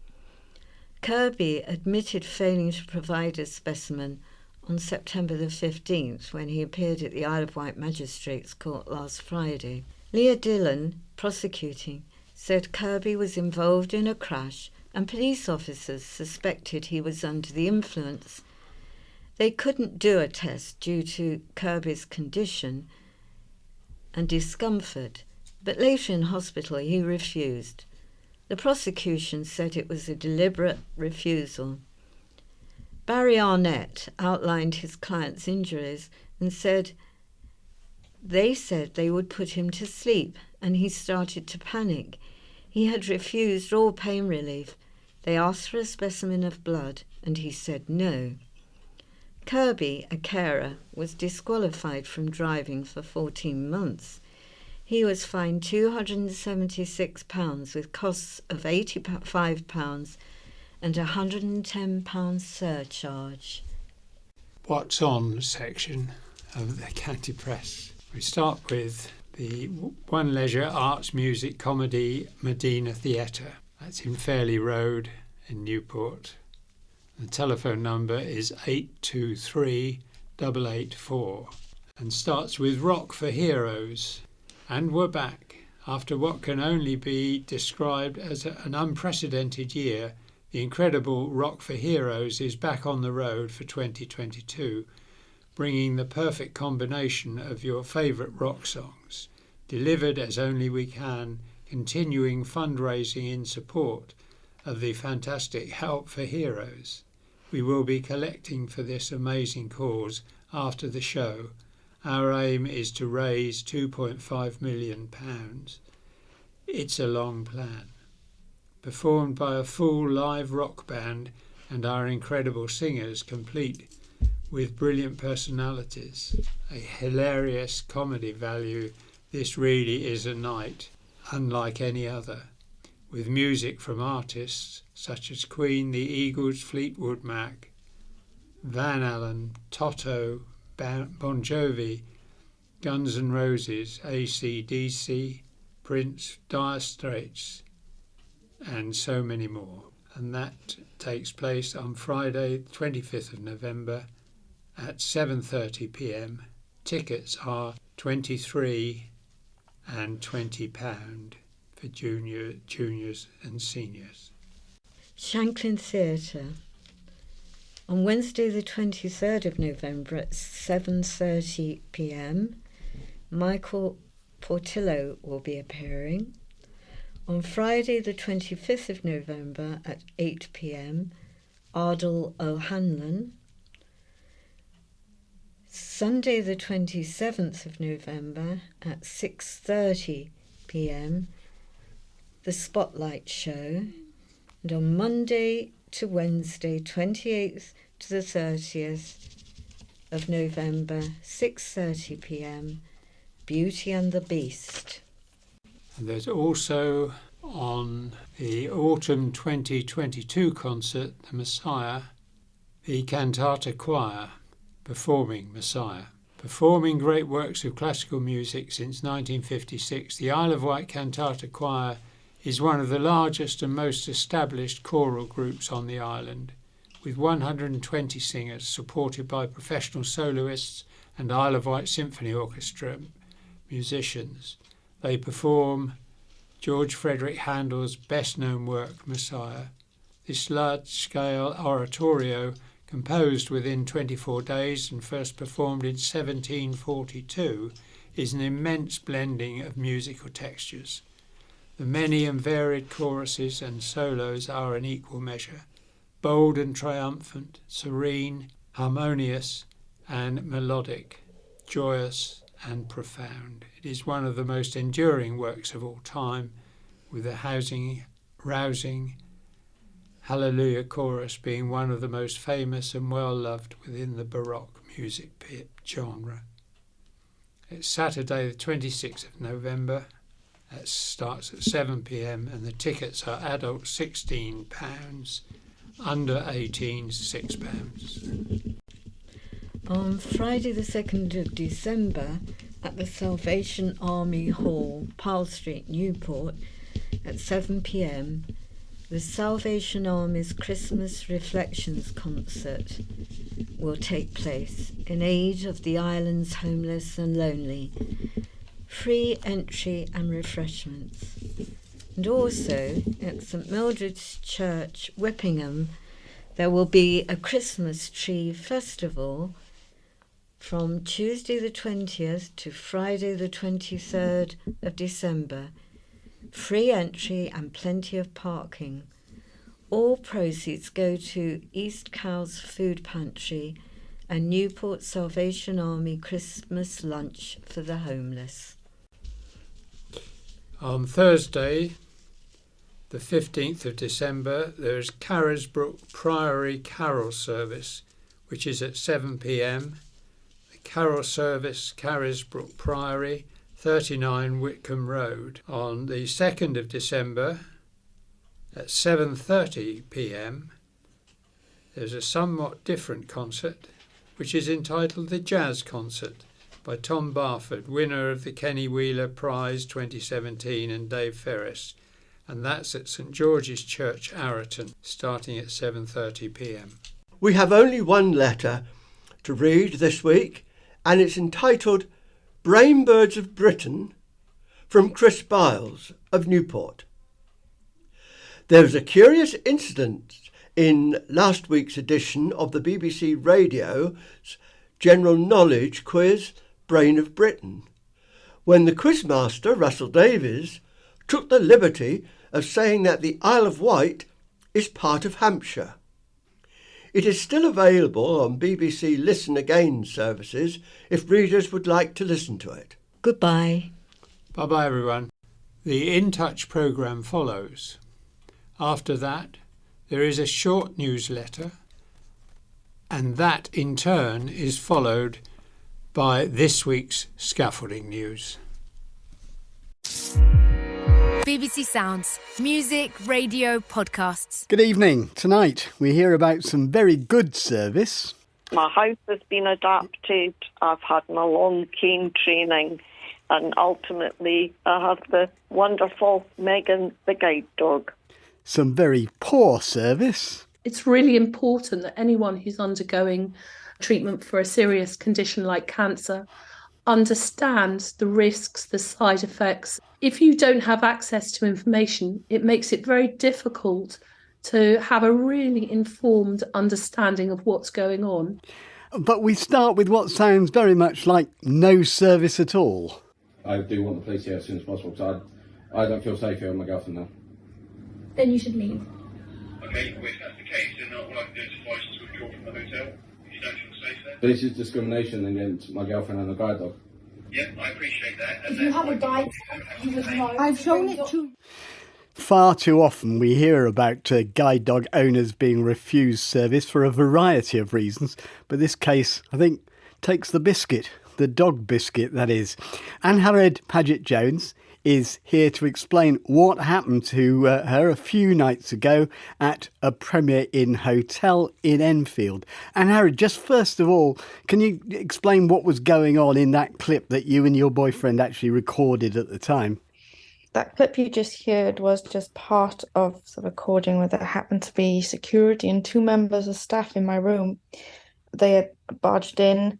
Speaker 7: Kirby admitted failing to provide a specimen on September the 15th when he appeared at the Isle of Wight Magistrates Court last Friday. Leah Dillon, prosecuting, said Kirby was involved in a crash and police officers suspected he was under the influence. They couldn't do a test due to Kirby's condition and discomfort, but later in hospital he refused. The prosecution said it was a deliberate refusal. Barry Arnett outlined his client's injuries and said they would put him to sleep and he started to panic. He had refused all pain relief. They asked for a specimen of blood and he said no. Kirby, a carer, was disqualified from driving for 14 months. He was fined £276 with costs of £85 and a £110 surcharge.
Speaker 6: What's on section of the County Press. We start with the One Leisure Arts Music Comedy Medina Theatre. That's in Fairley Road in Newport. The telephone number is 823 884 and starts with Rock for Heroes. And we're back. After what can only be described as an unprecedented year, the incredible Rock for Heroes is back on the road for 2022, bringing the perfect combination of your favourite rock songs, delivered as only we can, continuing fundraising in support of the fantastic Help for Heroes. We will be collecting for this amazing cause after the show. Our aim is to raise £2.5 million. It's a long plan. Performed by a full live rock band and our incredible singers, complete with brilliant personalities, a hilarious comedy value. This really is a night unlike any other, with music from artists such as Queen, the Eagles, Fleetwood Mac, Van Allen, Toto, Bon Jovi, Guns N' Roses, AC/DC, Prince, Dire Straits, and so many more. And that takes place on Friday, 25th of November at 7:30 p.m. Tickets are £23 and £20 for juniors and seniors.
Speaker 7: Shanklin Theatre. On Wednesday the 23rd of November at 7:30 p.m, Michael Portillo will be appearing. On Friday the 25th of November at 8 p.m, Ardal O'Hanlon. Sunday the 27th of November at 6:30 p.m, The Spotlight Show. And on Monday to Wednesday, 28th to the 30th of November, 6:30 p.m, Beauty and the Beast.
Speaker 6: And there's also on the autumn 2022 concert, The Messiah, the Cantata Choir performing Messiah. Performing great works of classical music since 1956, the Isle of Wight Cantata Choir is one of the largest and most established choral groups on the island, with 120 singers supported by professional soloists and Isle of Wight Symphony Orchestra musicians. They perform George Frederick Handel's best-known work, Messiah. This large-scale oratorio, composed within 24 days and first performed in 1742, is an immense blending of musical textures. The many and varied choruses and solos are in equal measure, bold and triumphant, serene, harmonious and melodic, joyous and profound. It is one of the most enduring works of all time, with the rousing Hallelujah chorus being one of the most famous and well-loved within the Baroque music genre. It's Saturday the 26th of November. That starts at 7 p.m. and the tickets are adult £16, under 18s £6.
Speaker 7: On Friday the 2nd of December at the Salvation Army Hall, Pyle Street, Newport, at 7 p.m, the Salvation Army's Christmas Reflections concert will take place in aid of the island's homeless and lonely. Free entry and refreshments. And also at St Mildred's Church, Whippingham, there will be a Christmas tree festival from Tuesday the 20th to Friday the 23rd of December. Free entry and plenty of parking. All proceeds go to East Cowes Food Pantry and Newport Salvation Army Christmas Lunch for the Homeless.
Speaker 6: On Thursday, the 15th of December, there is Carisbrooke Priory Carol Service, which is at 7 p.m. The Carol Service, Carisbrooke Priory, 39 Whitcomb Road. On the 2nd of December at 7:30 p.m, there's a somewhat different concert, which is entitled The Jazz Concert by Tom Barford, winner of the Kenny Wheeler Prize 2017 and Dave Ferris, and that's at St George's Church, Arraton, starting at 7:30 p.m.
Speaker 8: We have only one letter to read this week, and it's entitled Brainbirds of Britain, from Chris Biles of Newport. There was a curious incident in last week's edition of the BBC Radio's General Knowledge quiz, Brain of Britain, when the quizmaster, Russell Davies, took the liberty of saying that the Isle of Wight is part of Hampshire. It is still available on BBC Listen Again services if readers would like to listen to it.
Speaker 7: Goodbye.
Speaker 6: Bye-bye, everyone. The In Touch programme follows. After that, there is a short newsletter, and that in turn is followed by this week's scaffolding news.
Speaker 9: BBC Sounds. Music, radio, podcasts.
Speaker 10: Good evening. Tonight we hear about some very good service My house has been adapted. I've had my long cane training. And ultimately, I have the wonderful Megan, the guide dog.
Speaker 11: Some very poor service.
Speaker 12: It's really important that anyone who's undergoing treatment for a serious condition like cancer understands the risks, the side effects. If you don't have access to information, it makes it very difficult to have a really informed understanding of what's going on.
Speaker 11: But we start with what sounds very much like no service at all.
Speaker 13: I do want the police here as soon as possible because I don't feel safe here with my girlfriend now.
Speaker 14: Then you should leave.
Speaker 15: Okay, well, if that's the case, then all I can do is advise you to withdraw from the hotel if you don't feel safe there.
Speaker 13: This is discrimination against my girlfriend and a guide dog.
Speaker 15: Yeah, I appreciate that.
Speaker 14: If you have a guide, you would know.
Speaker 3: I've shown it to...
Speaker 11: Far too often we hear about guide dog owners being refused service for a variety of reasons, but this case, I think, takes the biscuit. The dog biscuit, that is. Anne-Harriet Paget-Jones is here to explain what happened to her a few nights ago at a Premier Inn hotel in Enfield. Anne-Harriet, just first of all, can you explain what was going on in that clip that you and your boyfriend actually recorded at the time?
Speaker 16: That clip you just heard was just part of the recording where there happened to be security and two members of staff in my room. They had barged in,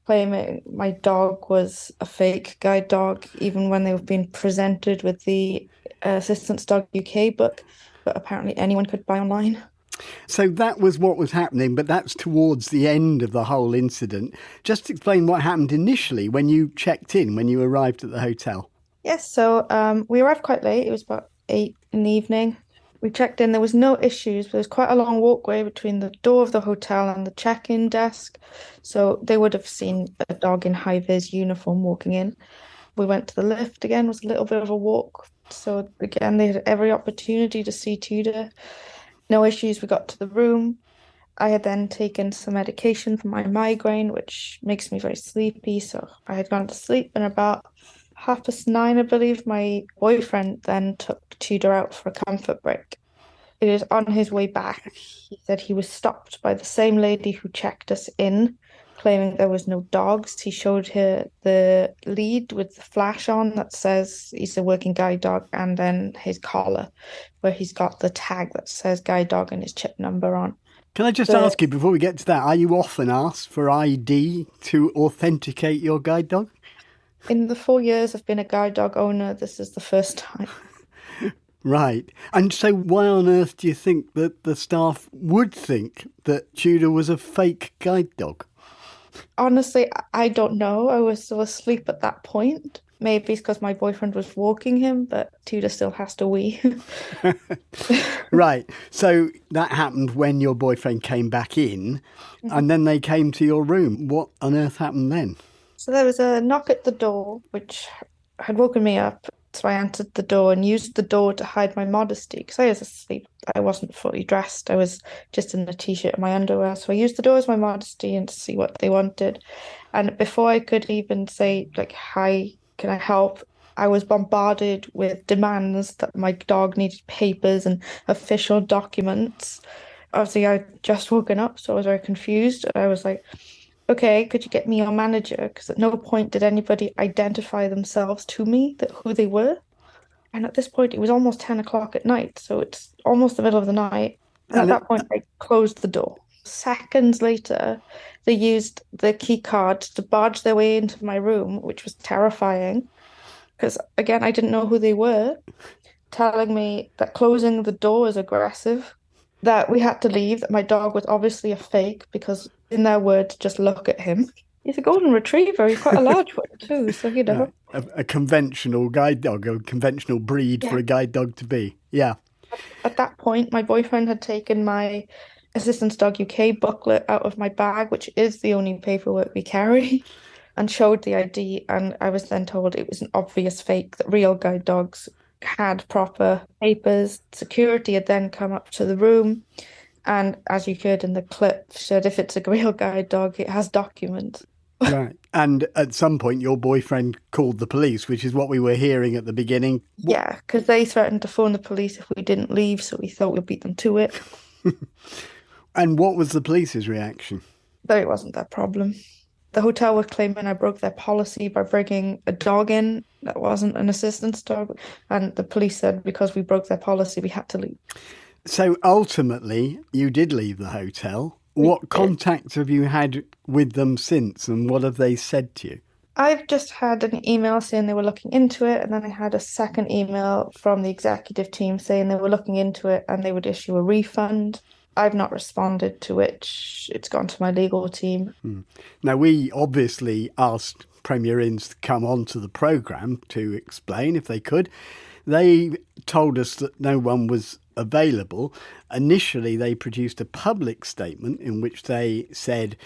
Speaker 16: claiming my dog was a fake guide dog, even when they were being presented with the Assistance Dog UK book, but apparently anyone could buy online.
Speaker 11: So that was what was happening, but that's towards the end of the whole incident. Just explain what happened initially when you checked in, when you arrived at the hotel.
Speaker 16: Yes, so we arrived quite late. It was about 8 in the evening. We checked in, there was no issues, but there was quite a long walkway between the door of the hotel and the check-in desk. So they would have seen a dog in high-vis uniform walking in. We went to the lift again, it was a little bit of a walk. So again, they had every opportunity to see Tudor. No issues, we got to the room. I had then taken some medication for my migraine, which makes me very sleepy. So I had gone to sleep, and about 9:30, I believe, my boyfriend then took Tudor out for a comfort break. It is on his way back. He said he was stopped by the same lady who checked us in, claiming there was no dogs. He showed her the lead with the flash on that says he's a working guide dog, and then his collar where he's got the tag that says guide dog and his chip number on.
Speaker 11: Can I just ask you, before we get to that, are you often asked for ID to authenticate your guide dog?
Speaker 16: In the 4 years I've been a guide dog owner, this is the first time.
Speaker 11: Right. And so why on earth do you think that the staff would think that Tudor was a fake guide dog?
Speaker 16: Honestly, I don't know. I was still asleep at that point. Maybe it's because my boyfriend was walking him, but Tudor still has to wee.
Speaker 11: Right. So that happened when your boyfriend came back in, and then they came to your room. What on earth happened then?
Speaker 16: So there was a knock at the door, which had woken me up. So I answered the door and used the door to hide my modesty because I was asleep. I wasn't fully dressed. I was just in a t-shirt and my underwear. So I used the door as my modesty and to see what they wanted. And before I could even say, like, hi, can I help? I was bombarded with demands that my dog needed papers and official documents. Obviously, I'd just woken up, so I was very confused. I was like, okay, could you get me your manager? Because at no point did anybody identify themselves to me, that who they were. And at this point, it was almost 10 o'clock at night, so it's almost the middle of the night. And at that point, I closed the door. Seconds later, they used the key card to barge their way into my room, which was terrifying. Because, again, I didn't know who they were, telling me that closing the door is aggressive, that we had to leave, that my dog was obviously a fake because, in their words, just look at him. He's a golden retriever. He's quite a large one too, so you know.
Speaker 11: A conventional guide dog, a conventional breed for a guide dog to be. Yeah.
Speaker 16: At that point, my boyfriend had taken my Assistance Dog UK booklet out of my bag, which is the only paperwork we carry, and showed the ID. And I was then told it was an obvious fake, that real guide dogs had proper papers. Security had then come up to the room, and as you heard in the clip, said if it's a real guide dog, it has documents.
Speaker 11: Right. And at some point, your boyfriend called the police, which is what we were hearing at the beginning.
Speaker 16: Yeah, because they threatened to phone the police if we didn't leave, so we thought we'd beat them to it.
Speaker 11: And what was the police's reaction?
Speaker 16: Though it wasn't their problem. The hotel were claiming I broke their policy by bringing a dog in that wasn't an assistance dog, and the police said because we broke their policy, we had to leave.
Speaker 11: So ultimately, you did leave the hotel. What contact have you had with them since, and what have they said to you?
Speaker 16: I've just had an email saying they were looking into it, and then I had a second email from the executive team saying they were looking into it and they would issue a refund. I've not responded to which it's gone to my legal team.
Speaker 11: Now, we obviously asked Premier Inns to come onto the programme to explain if they could. They told us that no one was available. Initially, they produced a public statement in which they said,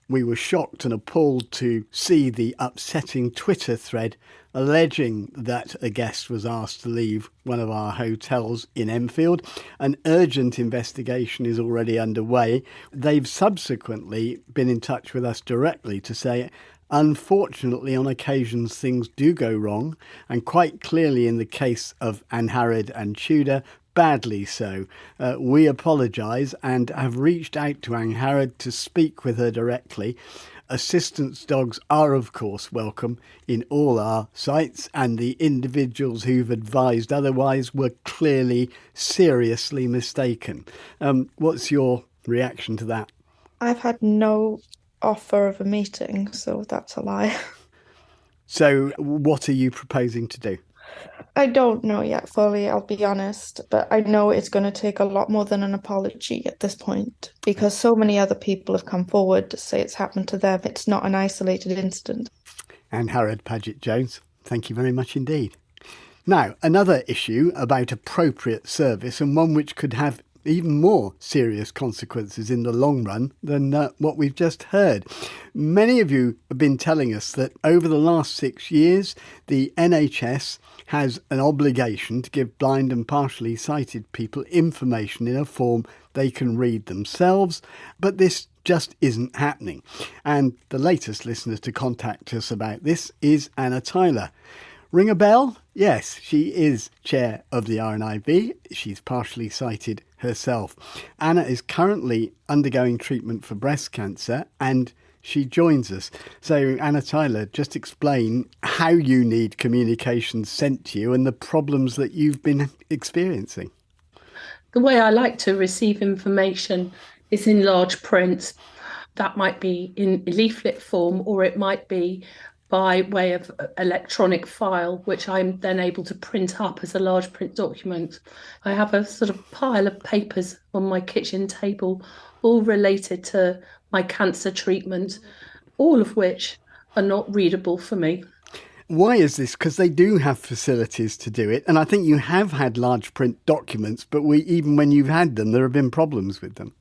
Speaker 11: "We were shocked and appalled to see the upsetting Twitter thread alleging that a guest was asked to leave one of our hotels in Enfield. An urgent investigation is already underway." They've subsequently been in touch with us directly to say, unfortunately, on occasions things do go wrong, and quite clearly in the case of Angharad and Tudor, badly so. We apologise and have reached out to Angharad to speak with her directly. Assistance dogs are, of course, welcome in all our sites, and the individuals who've advised otherwise were clearly seriously mistaken. What's your reaction to that?
Speaker 16: I've had no offer of a meeting, so that's a lie.
Speaker 11: So what are you proposing to do?
Speaker 16: I don't know yet fully, I'll be honest, but I know it's going to take a lot more than an apology at this point because so many other people have come forward to say it's happened to them. It's not an isolated incident.
Speaker 11: Angharad Paget-Jones, thank you very much indeed. Now, another issue about appropriate service, and one which could have even more serious consequences in the long run than what we've just heard. Many of you have been telling us that over the last 6 years, the NHS has an obligation to give blind and partially sighted people information in a form they can read themselves, but this just isn't happening. And the latest listener to contact us about this is Anna Tyler. Ring a bell? Yes, she is chair of the RNIB. She's partially sighted herself. Anna is currently undergoing treatment for breast cancer and she joins us. So, Anna Tyler, just explain how you need communications sent to you and the problems that you've been experiencing.
Speaker 12: The way I like to receive information is in large print. That might be in leaflet form, or it might be by way of electronic file, which I'm then able to print up as a large print document. I have a sort of pile of papers on my kitchen table, all related to my cancer treatment, all of which are not readable for me.
Speaker 11: Why is this? Because they do have facilities to do it. And I think you have had large print documents, but even when you've had them, there have been problems with them.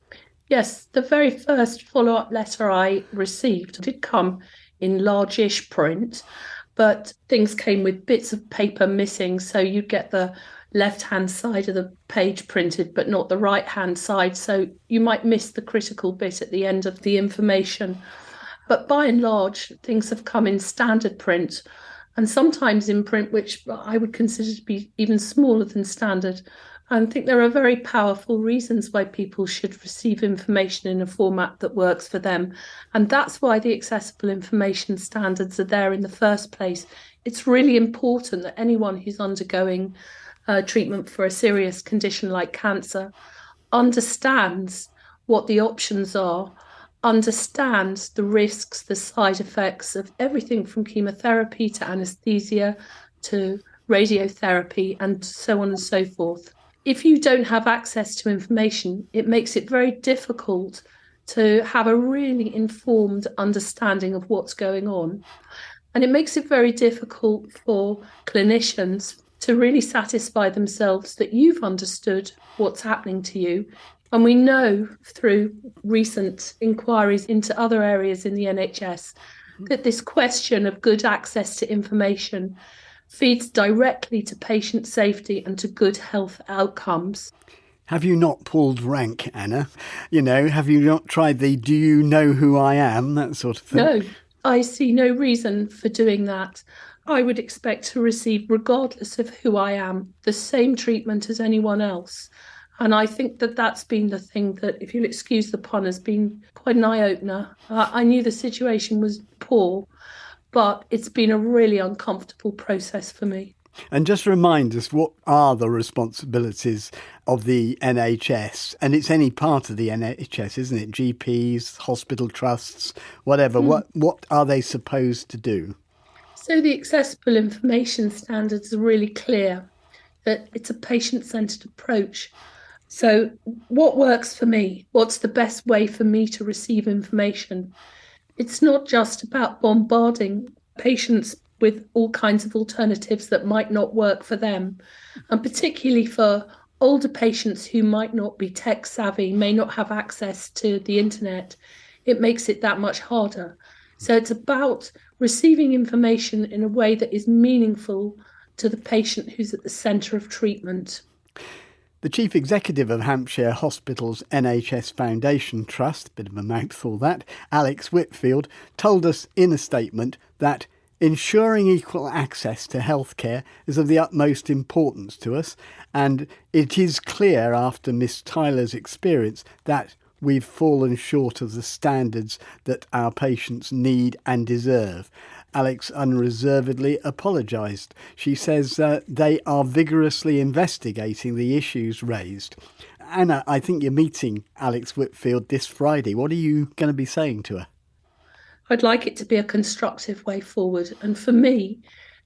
Speaker 12: Yes, the very first follow-up letter I received did come in largish print, but things came with bits of paper missing. So you'd get the left-hand side of the page printed, but not the right-hand side. So you might miss the critical bit at the end of the information. But by and large, things have come in standard print, and sometimes in print, which I would consider to be even smaller than standard. I think there are very powerful reasons why people should receive information in a format that works for them. And that's why the accessible information standards are there in the first place. It's really important that anyone who's undergoing treatment for a serious condition like cancer understands what the options are, understands the risks, the side effects of everything from chemotherapy to anaesthesia to radiotherapy and so on and so forth. If you don't have access to information, it makes it very difficult to have a really informed understanding of what's going on. And it makes it very difficult for clinicians to really satisfy themselves that you've understood what's happening to you. And we know through recent inquiries into other areas in the NHS that this question of good access to information feeds directly to patient safety and to good health outcomes.
Speaker 11: Have you not pulled rank, Anna? You know, have you not tried the "do you know who I am?" that sort of thing?
Speaker 12: No, I see no reason for doing that. I would expect to receive, regardless of who I am, the same treatment as anyone else. And I think that that's been the thing that, if you'll excuse the pun, has been quite an eye-opener. I knew the situation was poor, but it's been a really uncomfortable process for me.
Speaker 11: And just remind us, what are the responsibilities of the NHS? And it's any part of the NHS, isn't it? GPs, hospital trusts, whatever. What are they supposed to do?
Speaker 12: So the accessible information standards are really clear that it's a patient-centred approach. So what works for me? What's the best way for me to receive information? It's not just about bombarding patients with all kinds of alternatives that might not work for them. And particularly for older patients who might not be tech savvy, may not have access to the internet, it makes it that much harder. So it's about receiving information in a way that is meaningful to the patient who's at the centre of treatment.
Speaker 11: The Chief Executive of Hampshire Hospitals NHS Foundation Trust, bit of a mouthful that, Alex Whitfield, told us in a statement that ensuring equal access to healthcare is of the utmost importance to us, and it is clear after Miss Tyler's experience that we've fallen short of the standards that our patients need and deserve. Alex unreservedly apologised. She says they are vigorously investigating the issues raised. Anna, I think you're meeting Alex Whitfield this Friday. What are you going to be saying to her?
Speaker 12: I'd like it to be a constructive way forward. And for me,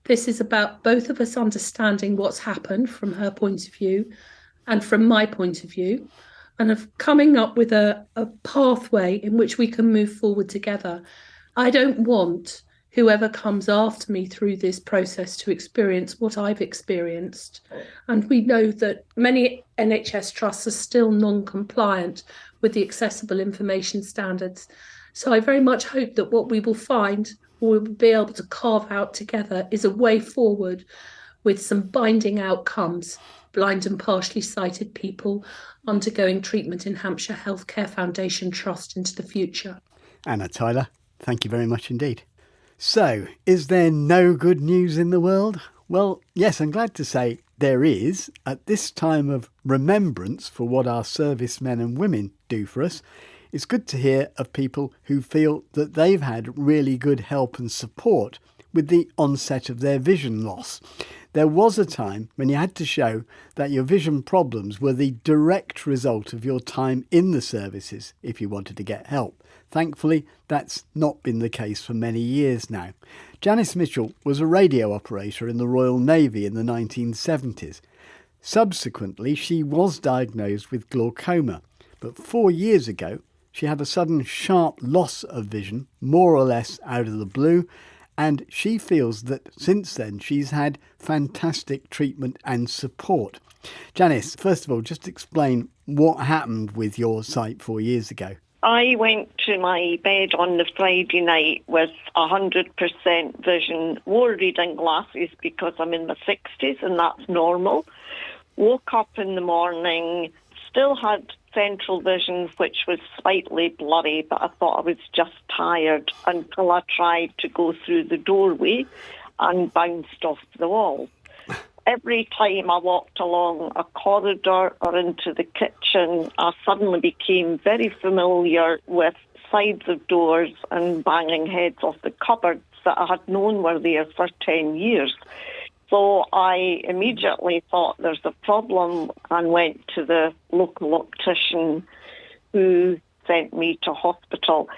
Speaker 12: this is about both of us understanding what's happened from her point of view and from my point of view, and of coming up with a pathway in which we can move forward together. I don't want whoever comes after me through this process to experience what I've experienced. And we know that many NHS trusts are still non-compliant with the accessible information standards. So I very much hope that what we will find, or we'll be able to carve out together, is a way forward with some binding outcomes. Blind and partially sighted people undergoing treatment in Hampshire Healthcare Foundation Trust into the future.
Speaker 11: Anna Tyler, thank you very much indeed. So, is there no good news in the world? Well, yes, I'm glad to say there is. At this time of remembrance for what our servicemen and women do for us, it's good to hear of people who feel that they've had really good help and support with the onset of their vision loss. There was a time when you had to show that your vision problems were the direct result of your time in the services if you wanted to get help. Thankfully, that's not been the case for many years now. Janice Mitchell was a radio operator in the Royal Navy in the 1970s. Subsequently, she was diagnosed with glaucoma, but 4 years ago, she had a sudden sharp loss of vision, more or less out of the blue, and she feels that since then she's had fantastic treatment and support. Janice, first of all, just explain what happened with your sight 4 years ago.
Speaker 10: I went to my bed on the Friday night with 100% vision, wore reading glasses because I'm in my 60s and that's normal. Woke up in the morning, still had central vision, which was slightly blurry, but I thought I was just tired until I tried to go through the doorway and bounced off the wall. Every time I walked along a corridor or into the kitchen, I suddenly became very familiar with sides of doors and banging heads off the cupboards that I had known were there for 10 years. So I immediately thought there's a problem and went to the local optician who sent me to hospital,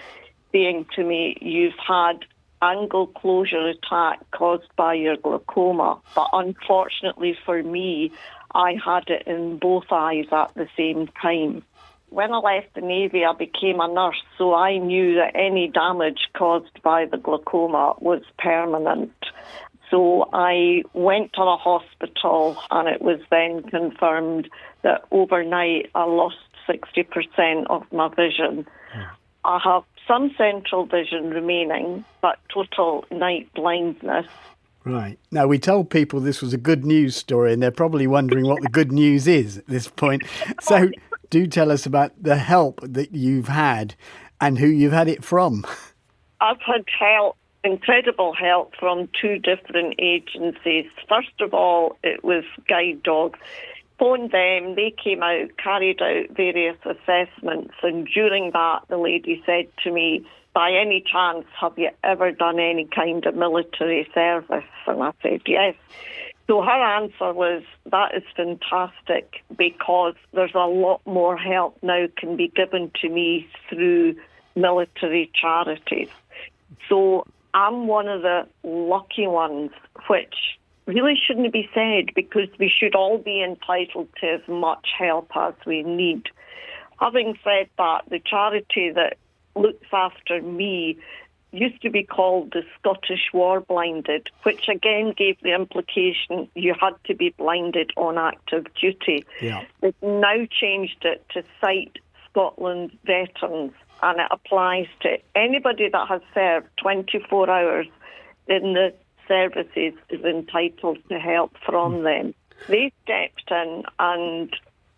Speaker 10: saying to me, "You've had angle closure attack caused by your glaucoma." But unfortunately for me, I had it in both eyes at the same time. When I left the Navy, I became a nurse, so I knew that any damage caused by the glaucoma was permanent. So I went to the hospital and it was then confirmed that overnight I lost 60% of my vision. I have some central vision remaining, but total night blindness.
Speaker 11: Right. Now, we told people this was a good news story and they're probably wondering what the good news is at this point. So do tell us about the help that you've had and who you've had it from.
Speaker 10: I've had help. Incredible help from two different agencies. First of all, it was guide dogs. phoned them, they came out, carried out various assessments, and during that the lady said to me, by any chance, have you ever done any kind of military service? And I said, yes. So her answer was, that is fantastic, because there's a lot more help now can be given to me through military charities. So I'm one of the lucky ones, which really shouldn't be said, because we should all be entitled to as much help as we need. Having said that, the charity that looks after me used to be called the Scottish War Blinded, which again gave the implication you had to be blinded on active duty.
Speaker 11: Yeah.
Speaker 10: They've now changed it to Sight Scotland Veterans, and it applies to anybody that has served 24 hours in the services is entitled to help from them. They stepped in and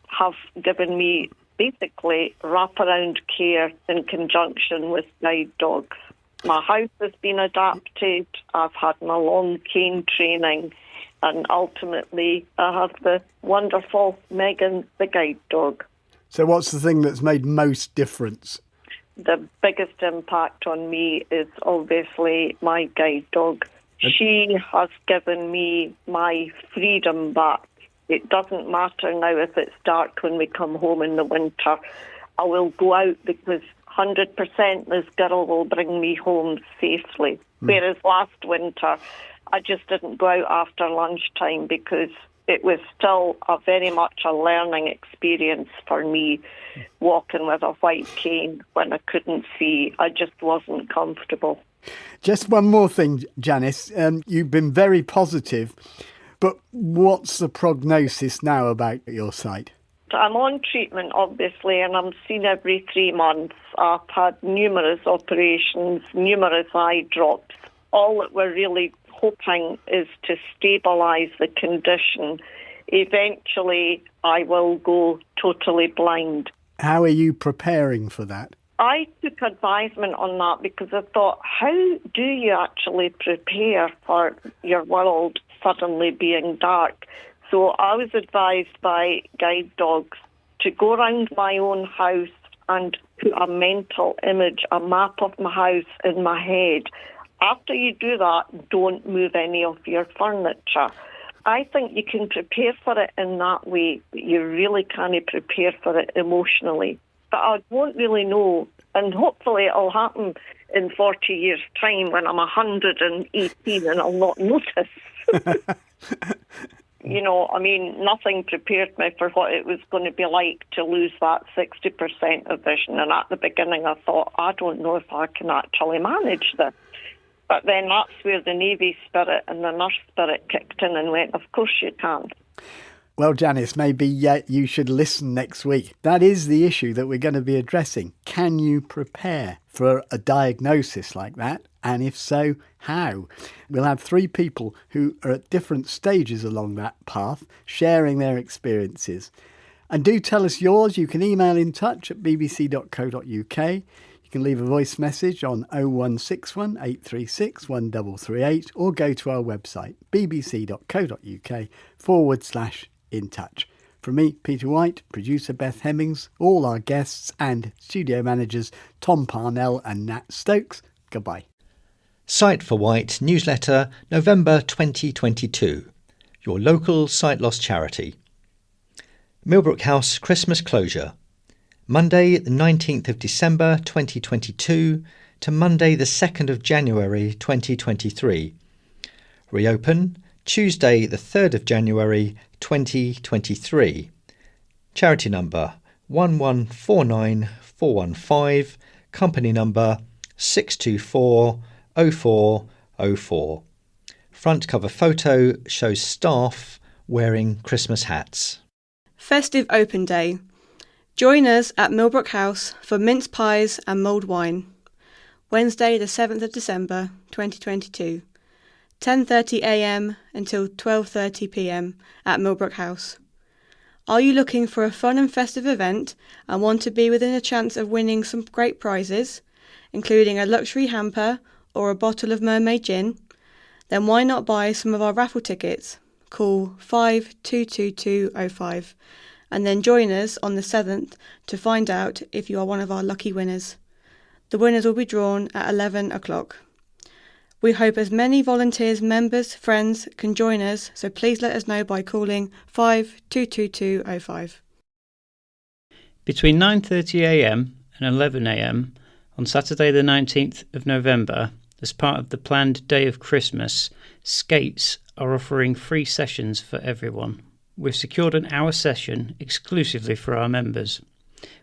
Speaker 10: have given me basically wraparound care in conjunction with guide dogs. My house has been adapted, I've had my long cane training, and ultimately I have the wonderful Megan, the guide dog.
Speaker 11: So what's the thing that's made most difference?
Speaker 10: The biggest impact on me is obviously my guide dog. She has given me my freedom back. It doesn't matter now if it's dark when we come home in the winter. I will go out because 100% this girl will bring me home safely. Whereas last winter, I just didn't go out after lunchtime because it was still a very much a learning experience for me, walking with a white cane when I couldn't see. I just wasn't comfortable.
Speaker 11: Just one more thing, Janice. You've been very positive, but what's the prognosis now about your sight?
Speaker 10: I'm on treatment, obviously, and I'm seen every 3 months. I've had numerous operations, numerous eye drops. All that we're really hoping is to stabilise the condition. Eventually, I will go totally blind.
Speaker 11: How are you preparing for that?
Speaker 10: I took advisement on that because I thought, how do you actually prepare for your world suddenly being dark? So I was advised by guide dogs to go around my own house and put a mental image, a map of my house in my head. After you do that, don't move any of your furniture. I think you can prepare for it in that way, but you really can't prepare for it emotionally. But I won't really know, and hopefully it'll happen in 40 years' time when I'm 118 and I'll not notice. You know, I mean, nothing prepared me for what it was going to be like to lose that 60% of vision. And at the beginning I thought, I don't know if I can actually manage this. But then that's where the Navy spirit and the nurse spirit kicked in and went, of course you can.
Speaker 11: Well, Janice, maybe you should listen next week. That is the issue that we're going to be addressing. Can you prepare for a diagnosis like that? And if so, how? We'll have 3 people who are at different stages along that path, sharing their experiences. And do tell us yours. You can email in touch at bbc.co.uk. You can leave a voice message on 0161 836 1338 or go to our website, bbc.co.uk/in touch. From me, Peter Wight, producer Beth Hemmings, all our guests and studio managers Tom Parnell and Nat Stokes, goodbye.
Speaker 17: Sight for Wight newsletter, November 2022. Your local sight loss charity. Millbrook House Christmas closure. Monday the 19th of December 2022 to Monday the 2nd of January 2023. Reopen Tuesday the 3rd of January 2023. Charity number 1149415, company number 6240404. Front cover photo shows staff wearing Christmas hats.
Speaker 18: Festive Open Day. Join us at Millbrook House for mince pies and mulled wine. Wednesday the 7th of December 2022. 10:30am until 12:30pm at Millbrook House. Are you looking for a fun and festive event and want to be within a chance of winning some great prizes, including a luxury hamper or a bottle of mermaid gin? Then why not buy some of our raffle tickets? call 522205 and then join us on the 7th to find out if you are one of our lucky winners. The winners will be drawn at 11 o'clock. We hope as many volunteers, members, friends can join us, so please let us know by calling 522205.
Speaker 19: Between 9:30am and 11am on Saturday the 19th of November, as part of the planned Day of Christmas, Skates are offering free sessions for everyone. We've secured an hour session exclusively for our members.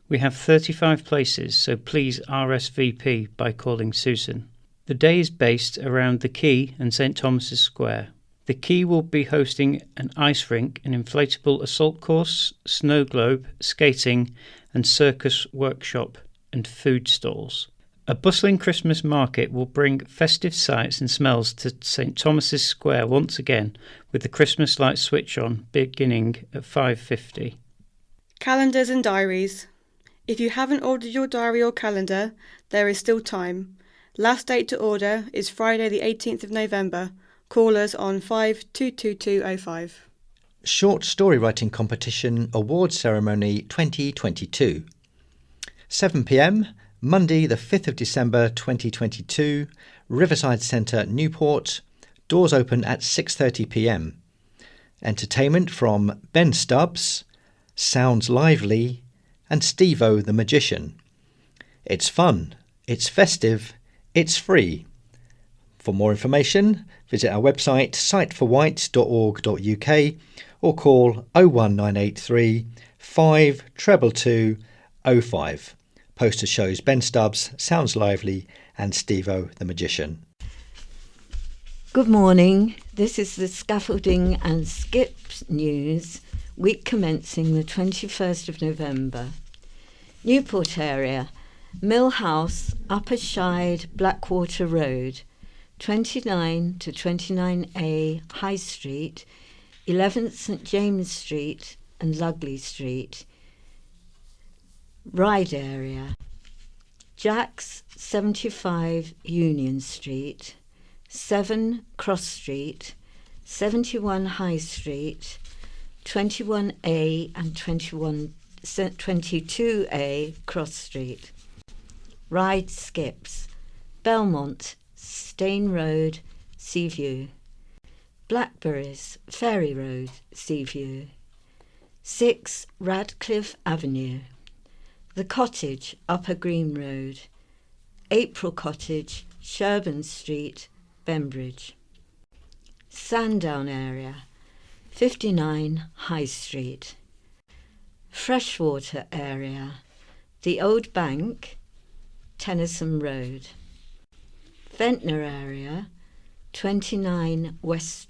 Speaker 19: We have 35 places, so please RSVP by calling Susan. The day is based around the Quay and St Thomas's Square. The Quay will be hosting an ice rink, an inflatable assault course, snow globe, skating and circus workshop and food stalls. A bustling Christmas market will bring festive sights and smells to St Thomas's Square once again, with the Christmas lights switch on beginning at 5:50.
Speaker 18: Calendars and diaries. If you haven't ordered your diary or calendar, there is still time. Last date to order is Friday the 18th of November. Call us on 522205.
Speaker 17: Short Story Writing Competition Award Ceremony 2022. 7pm, Monday the 5th of December 2022, Riverside Centre, Newport. Doors open at 6:30pm. Entertainment from Ben Stubbs, Sounds Lively and Steve-O the Magician. It's fun, it's festive, it's free. For more information, visit our website siteforwight.org.uk or call 01983 522 05. Poster shows Ben Stubbs, Sounds Lively and Steve-O the Magician.
Speaker 7: Good morning. This is the Scaffolding and Skips News, week commencing the 21st of November. Newport area, Mill House, Upper Shide, Blackwater Road, 29 to 29A High Street, 11th St James Street and Lugley Street. Ride area, Jack's, 75 Union Street, 7 Cross Street, 71 High Street, 21A and 22A Cross Street. Ride skips, Belmont, Stane Road, Seaview. Blackberries, Ferry Road, Seaview. 6 Radcliffe Avenue. The Cottage, Upper Green Road. April Cottage, Sherburn Street, Bembridge. Sandown area, 59 High Street. Freshwater area, the Old Bank, Tennyson Road. Ventnor area, 29 West